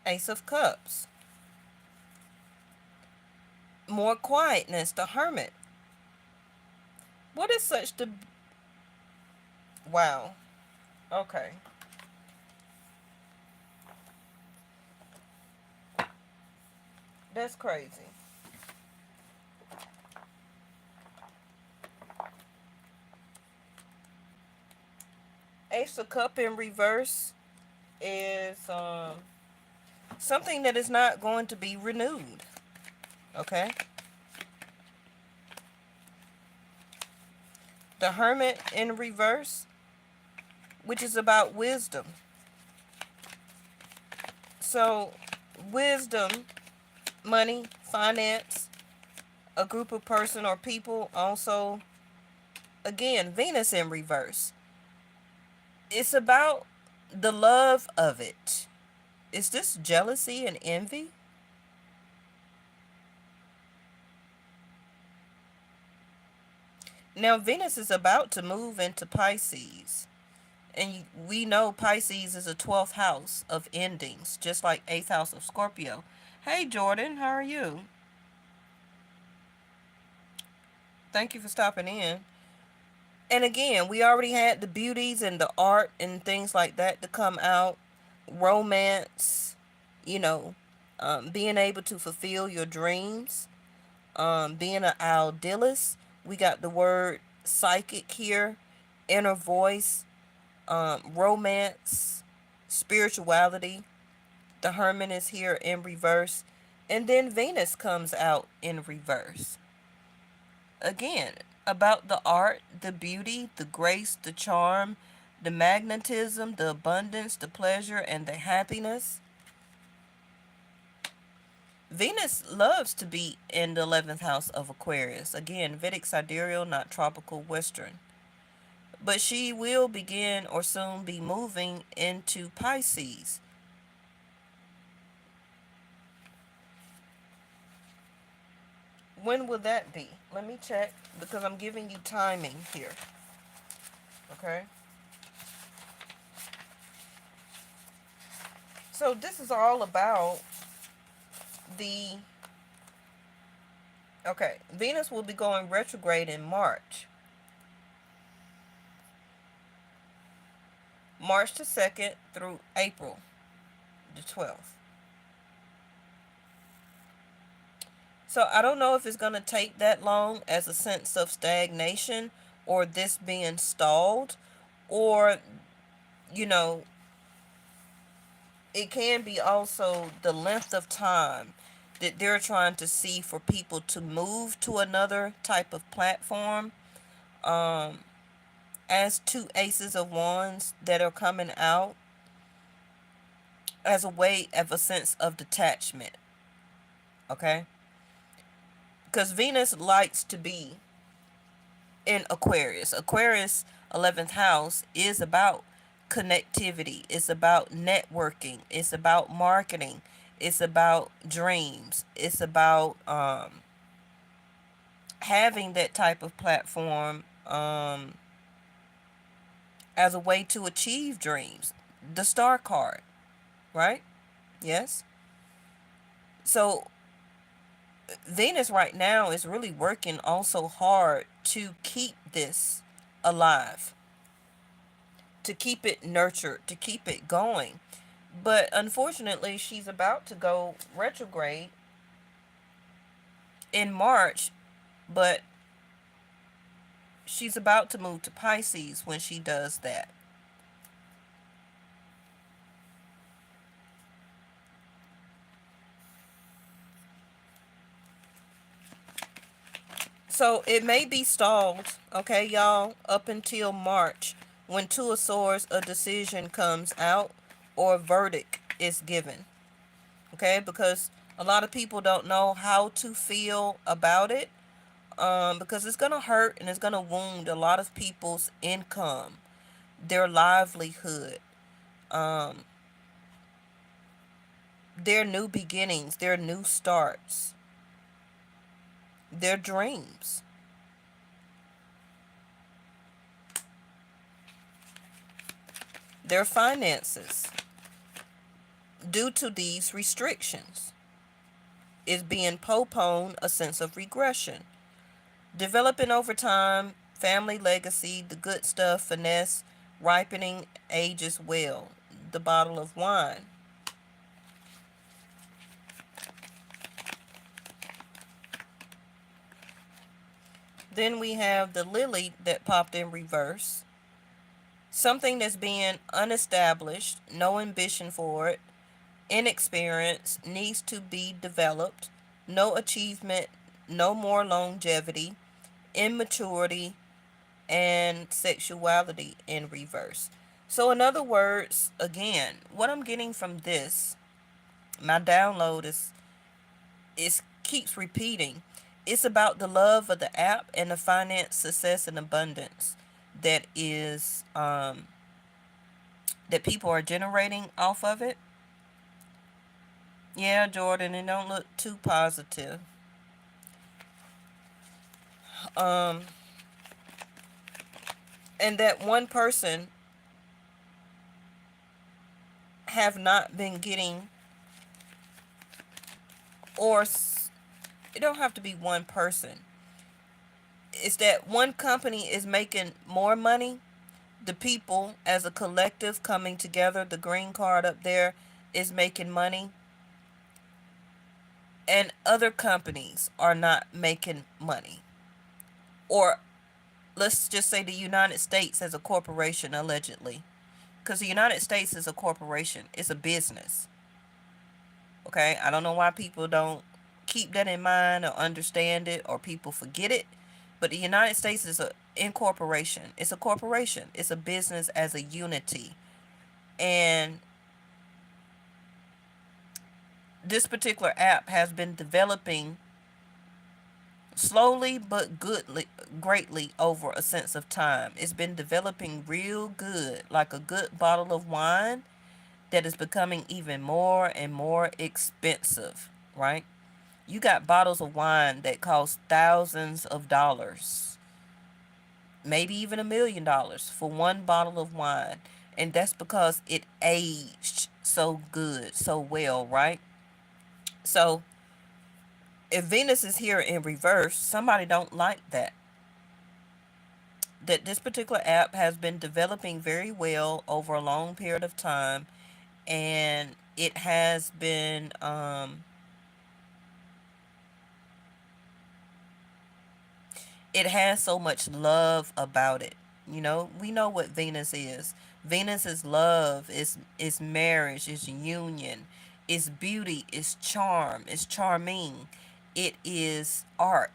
Ace of Cups. More quietness, the Hermit. What is such the... Wow. Okay. That's crazy. Ace of Cup in reverse is something that is not going to be renewed. Okay? The Hermit in reverse, which is about wisdom. So, wisdom, money, finance, a group of person or people. Also, again, Venus in reverse. It's about the love of it. Is this jealousy and envy? Now, Venus is about to move into Pisces. And we know Pisces is a 12th house of endings, just like 8th house of Scorpio. Hey, Jordan, how are you? Thank you for stopping in. And again, we already had the beauties and the art and things like that to come out. Romance, you know, being able to fulfill your dreams, being an idealist. We got the word psychic here, inner voice, romance, spirituality. The Hermit is here in reverse. And then Venus comes out in reverse. Again, about the art, the beauty, the grace, the charm, the magnetism, the abundance, the pleasure, and the happiness. Venus loves to be in the 11th house of Aquarius. Again, Vedic sidereal, not tropical Western. But she will begin or soon be moving into Pisces. When will that be? Let me check because I'm giving you timing here. Okay? So this is all about the... Okay, Venus will be going retrograde in March. March the 2nd through April the 12th. So I don't know if it's going to take that long as a sense of stagnation or this being stalled, or, you know, it can be also the length of time that they're trying to see for people to move to another type of platform. As two aces of wands that are coming out as a way of a sense of detachment. Okay? Because Venus likes to be in Aquarius. Aquarius 11th house is about connectivity. It's about networking. It's about marketing. It's about dreams. It's about having that type of platform as a way to achieve dreams. The star card, right? Yes. So Venus right now is really working also hard to keep this alive, to keep it nurtured, to keep it going. But unfortunately, she's about to go retrograde in March, but she's about to move to Pisces when she does that. So it may be stalled, okay, y'all, up until March when Two of Swords, a decision comes out or a verdict is given. Okay, because a lot of people don't know how to feel about it, because it's going to hurt and it's going to wound a lot of people's income, their livelihood, um, their new beginnings, their new starts, their dreams. Their finances, due to these restrictions, is being postponed, a sense of regression. Developing over time, family legacy, the good stuff, finesse, ripening ages well. The bottle of wine. Then we have the lily that popped in reverse. Something that's being unestablished, no ambition for it, inexperience, needs to be developed, no achievement, no more longevity, immaturity, and sexuality in reverse. So, in other words, again, what I'm getting from this, my download is keeps repeating. It's about the love of the app and the finance, success, and abundance that is that people are generating off of it. Yeah, Jordan, it don't look too positive. Um, and that one person have not been getting, or it don't have to be one person. is that one company is making more money, the people as a collective coming together, the green card up there is making money, and other companies are not making money. Or let's just say the United States as a corporation, allegedly. Because the United States is a corporation, it's a business. Okay, I don't know why people don't keep that in mind or understand it, or people forget it. But the United States is a incorporation. It's a corporation. It's a business as a unity. And this particular app has been developing slowly but greatly over a sense of time. It's been developing real good, like a good bottle of wine that is becoming even more and more expensive, right? You got bottles of wine that cost thousands of dollars, maybe even $1 million for one bottle of wine. And that's because it aged so good, so well, right? So if Venus is here in reverse, somebody don't like that. That this particular app has been developing very well over a long period of time, and it has so much love about it. You know, we know what Venus is. Venus is love, is marriage, is union, is beauty, is charm, is charming. It is art.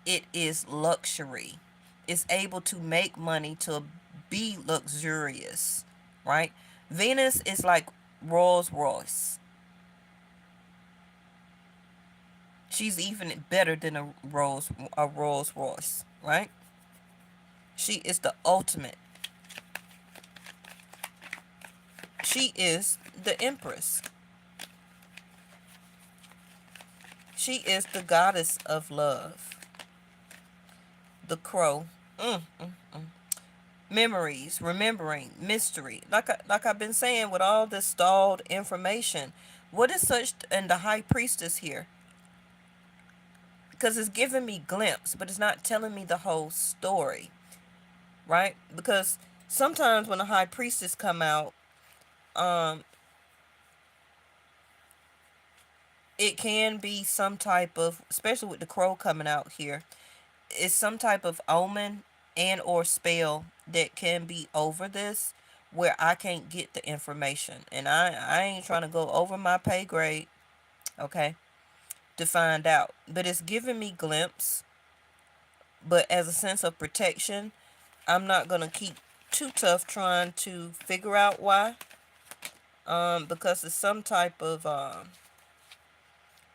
It is luxury. It's able to make money to be luxurious, right? Venus is like Rolls Royce. She's even better than a Rolls Royce, right? She is the ultimate. She is the empress. She is the goddess of love. The crow. Mm, mm, mm. Memories, remembering, mystery. Like I've been saying with all this stalled information, what is such in the high priestess here? Because it's giving me glimpse, but it's not telling me the whole story, right? Because sometimes when the high priestess come out, um, it can be some type of, especially with the crow coming out here, it's some type of omen and or spell that can be over this, where I can't get the information, and I ain't trying to go over my pay grade, okay, to find out. But it's giving me glimpse. But as a sense of protection, I'm not gonna keep too tough trying to figure out why. Because it's some type of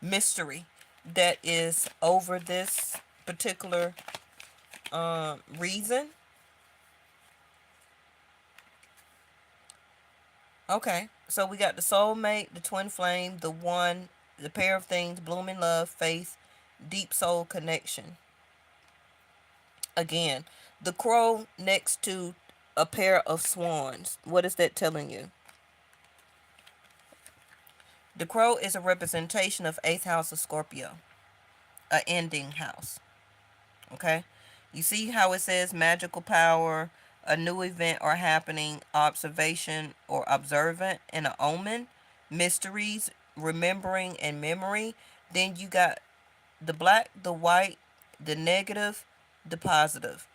mystery that is over this particular reason. Okay, so we got the soulmate, the twin flame, the one, the pair of things, blooming love, faith, deep soul connection. Again, the crow next to a pair of swans. What is that telling you? The crow is a representation of 8th house of Scorpio, a ending house. Okay? You see how it says magical power, a new event or happening, observation or observant, and an omen, mysteries, remembering, and memory. Then you got the black, the white, the negative, the positive.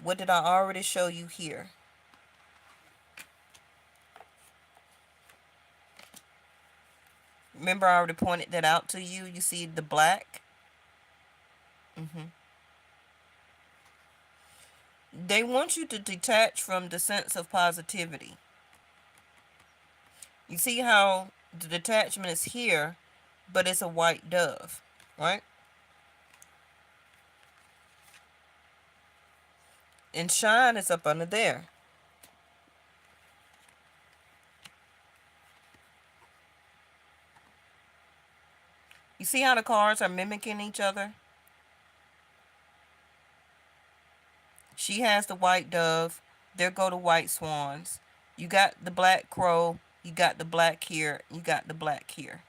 What did I already show you here? Remember, I already pointed that out to you. You see the black? hmm They want you to detach from the sense of positivity. You see how the detachment is here, but it's a white dove, right? And shine is up under there. You see how the cards are mimicking each other? She has the white dove. There go the white swans. You got the black crow. You got the black here. You got the black here.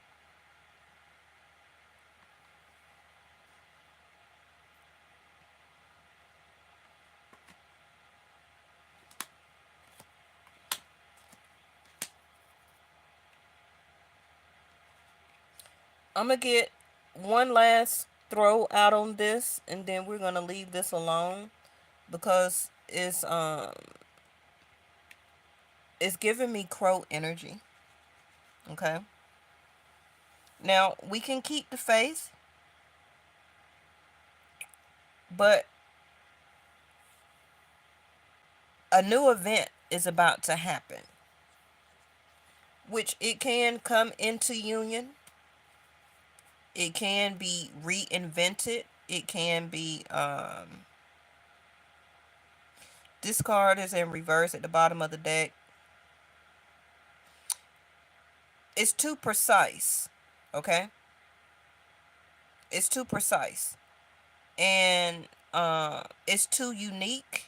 I'm going to get one last throw out on this, and then we're going to leave this alone because it's giving me crow energy. Okay. Now, we can keep the faith, but a new event is about to happen, which it can come into union. It can be reinvented. It can be, this card is in reverse at the bottom of the deck. It's too precise. Okay. It's too precise. And it's too unique.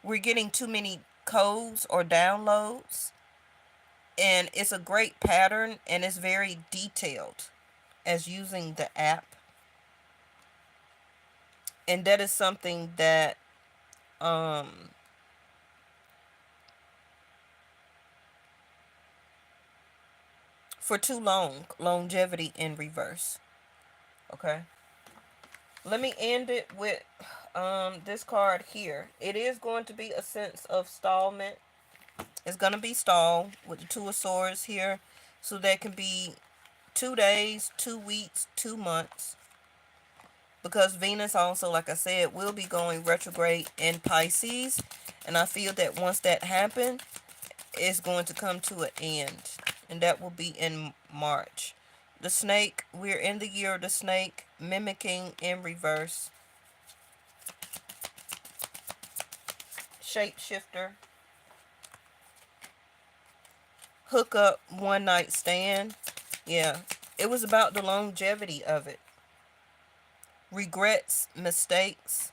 We're getting too many codes or downloads. And it's a great pattern, and it's very detailed as using the app. And that is something that for too long, longevity in reverse. Okay. Let me end it with this card here. It is going to be a sense of stallment. It's going to be stalled with the Two of Swords here. So that can be 2 days, 2 weeks, 2 months. Because Venus also, like I said, will be going retrograde in Pisces. And I feel that once that happens, it's going to come to an end. And that will be in March. The snake, we're in the year of the snake, mimicking in reverse. Shapeshifter. Hook up, one night stand. Yeah, it was about the longevity of it. Regrets, mistakes.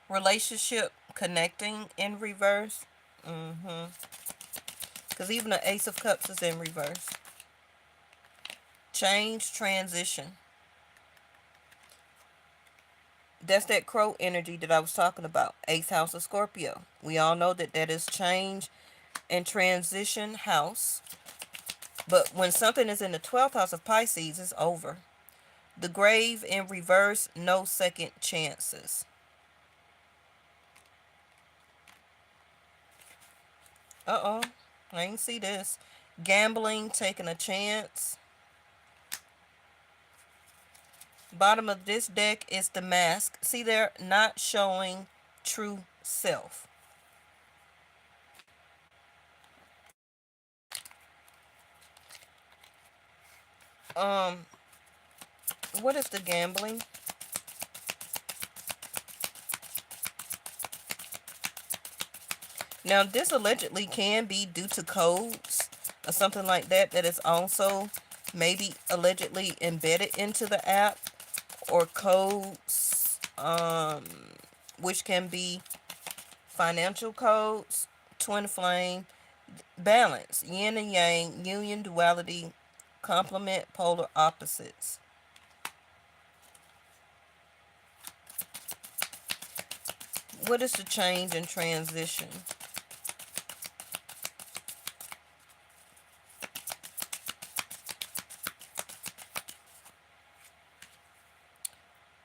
Relationship connecting in reverse. Because even the Ace of Cups is in reverse. Change, transition. That's that crow energy that I was talking about. 8th house of Scorpio. We all know that that is change and transition house. But when something is in the 12th house of Pisces, it's over. The grave in reverse, no second chances. Uh-oh. I didn't see this. Gambling, taking a chance. Bottom of this deck is the Mask. See, they're not showing true self. What is the gambling? Now, this allegedly can be due to codes or something like that that is also maybe allegedly embedded into the app, or codes, which can be financial codes, twin flame, balance, yin and yang, union, duality, complement, polar opposites. What is the change and transition?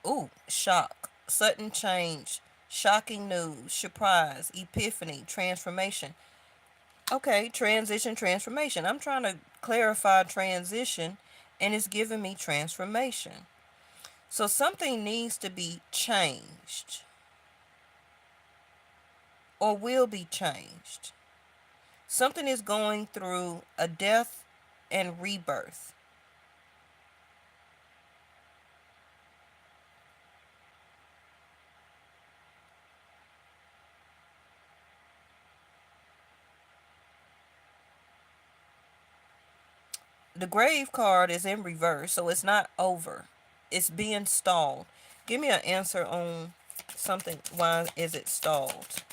Ooh, shock, sudden change, shocking news, surprise, epiphany, transformation. Okay, transition, transformation. I'm trying to clarify transition, and it's giving me transformation. So something needs to be changed or will be changed. Something is going through a death and rebirth. The grave card is in reverse, so it's not over. It's being stalled. Give me an answer on something. Why is it stalled?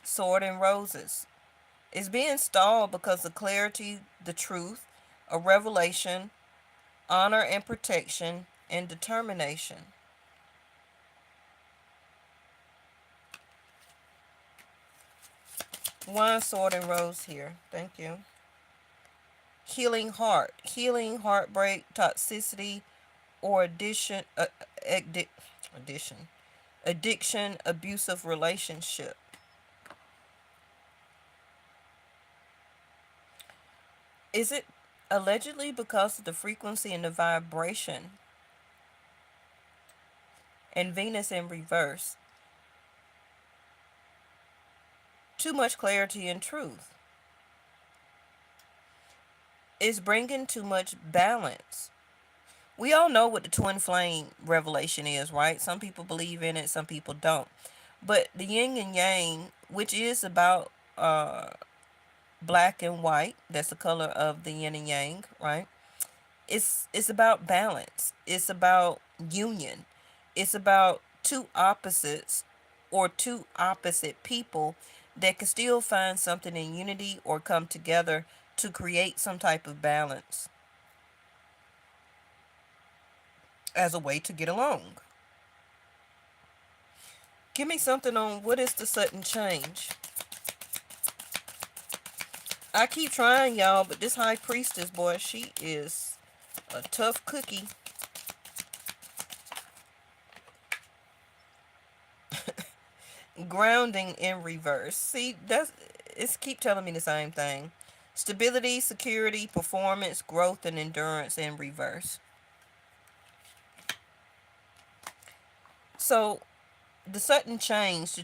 Sword and Roses. It's being stalled because of clarity, the truth, a revelation, honor and protection, and determination. Wine, sword, and rose here. Thank you. Healing heart. Healing, heartbreak, toxicity, or addiction. Addiction, abusive relationship. Is it allegedly because of the frequency and the vibration and Venus in reverse? Too much clarity and truth. It's bringing too much balance. We all know what the twin flame revelation is, right? Some people believe in it, some people don't. But the yin and yang, which is about black and white, that's the color of the yin and yang, right? It's about balance. It's about union. It's about two opposites or two opposite people that can still find something in unity or come together to create some type of balance as a way to get along. Give me something on what is the sudden change. I keep trying, y'all, but this high priestess, boy, she is a tough cookie. Grounding in reverse. See, it's keep telling me the same thing. Stability, security, performance, growth, and endurance in reverse. So the sudden change, the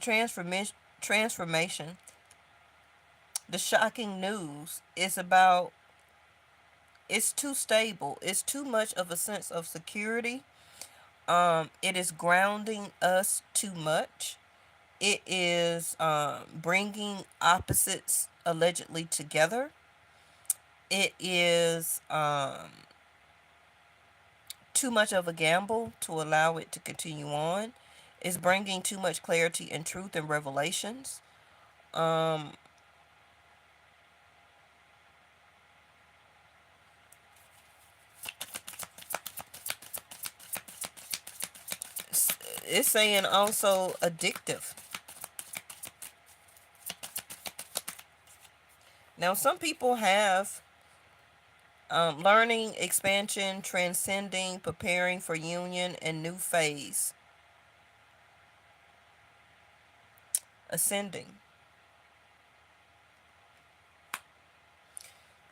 transformation, the shocking news is about it's too stable. It's too much of a sense of security. It is grounding us too much. It is bringing opposites allegedly together. It is too much of a gamble to allow it to continue on. It's bringing too much clarity and truth and revelations. Um, it's saying also addictive. Now, some people have learning, expansion, transcending, preparing for union and new phase, ascending.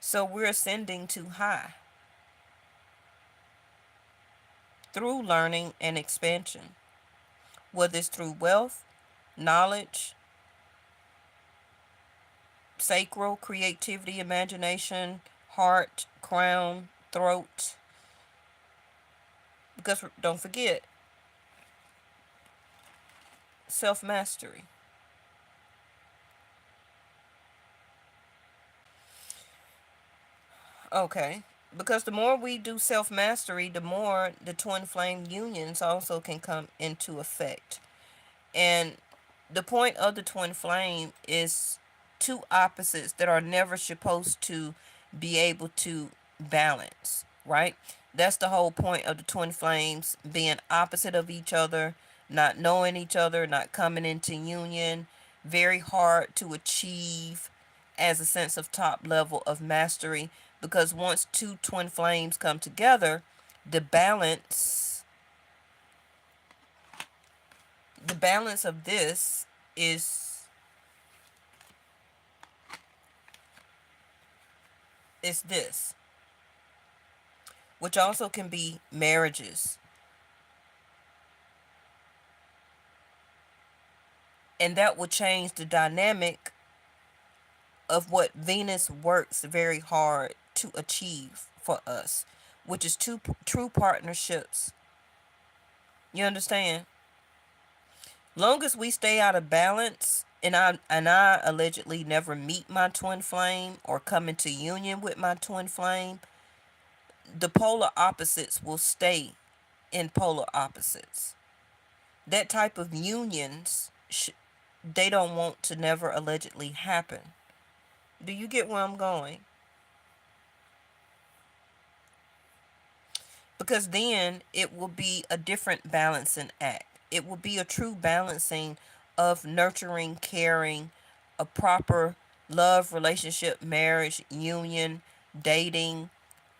So we're ascending too high through learning and expansion, whether it's through wealth, knowledge, sacral, creativity, imagination, heart, crown, throat. Because don't forget, self mastery. Okay. Because the more we do self mastery, the more the twin flame unions also can come into effect. And the point of the twin flame is two opposites that are never supposed to be able to balance, right? That's the whole point of the twin flames being opposite of each other, not knowing each other, not coming into union, very hard to achieve as a sense of top level of mastery because once two twin flames come together, the balance the balance of this is this, which also can be marriages. And that will change the dynamic of what Venus works very hard to achieve for us, which is two true partnerships. You understand? Long as we stay out of balance and I allegedly never meet my twin flame or come into union with my twin flame, the polar opposites will stay in polar opposites. That type of unions, they don't want to never allegedly happen. Do you get where I'm going? Because then it will be a different balancing act. It will be a true balancing of nurturing, caring, a proper love, relationship, marriage, union, dating,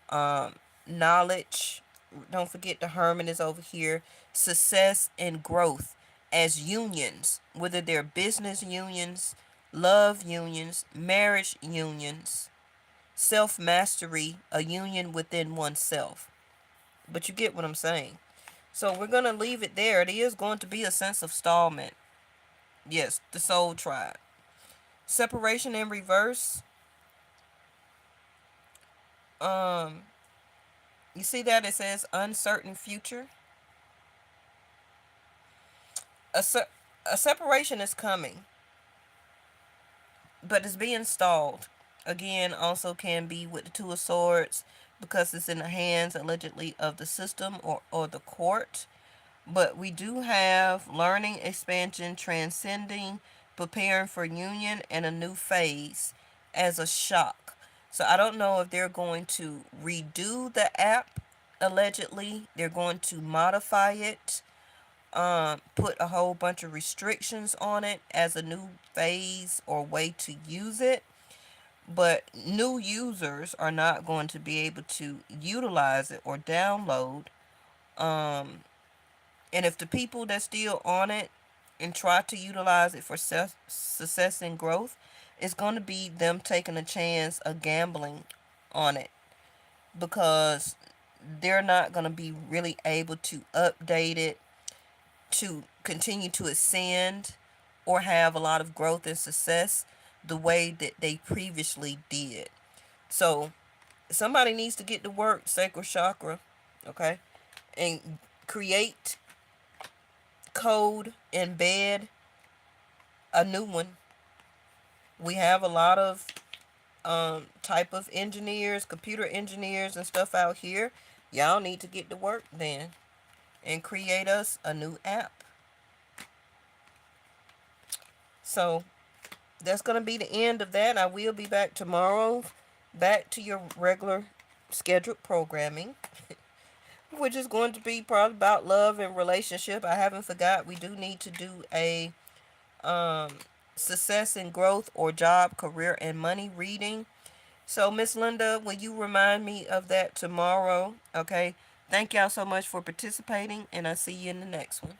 um, knowledge. Don't forget the Herman is over here. Success and growth as unions, whether they're business unions, love unions, marriage unions, self mastery, a union within oneself. But you get what I'm saying. So we're going to leave it there. It is going to be a sense of stallment. Yes, the soul tribe. Separation in reverse. Um, you see that it says uncertain future. A, se- a separation is coming, but it's being stalled. Again, also can be with the Two of Swords because it's in the hands allegedly of the system or the court. But we do have learning, expansion, transcending, preparing for union, and a new phase as a shock. So I don't know if they're going to redo the app, allegedly. They're going to modify it, put a whole bunch of restrictions on it as a new phase or way to use it. But new users are not going to be able to utilize it or download. Um, and if the people that's still on it and try to utilize it for success and growth, it's going to be them taking a chance of gambling on it because they're not going to be really able to update it to continue to ascend or have a lot of growth and success the way that they previously did. So somebody needs to get to work, sacral chakra, okay, and create, code, embed a new one. We have a lot of type of engineers, computer engineers and stuff out here. Y'all need to get to work then and create us a new app. So that's going to be the end of that. I will be back tomorrow, back to your regular scheduled programming, which is going to be probably about love and relationship. I haven't forgot we do need to do a um, success and growth or job, career, and money reading. So, Miss Linda, will you remind me of that tomorrow? Okay. Thank y'all so much for participating, and I'll see you in the next one.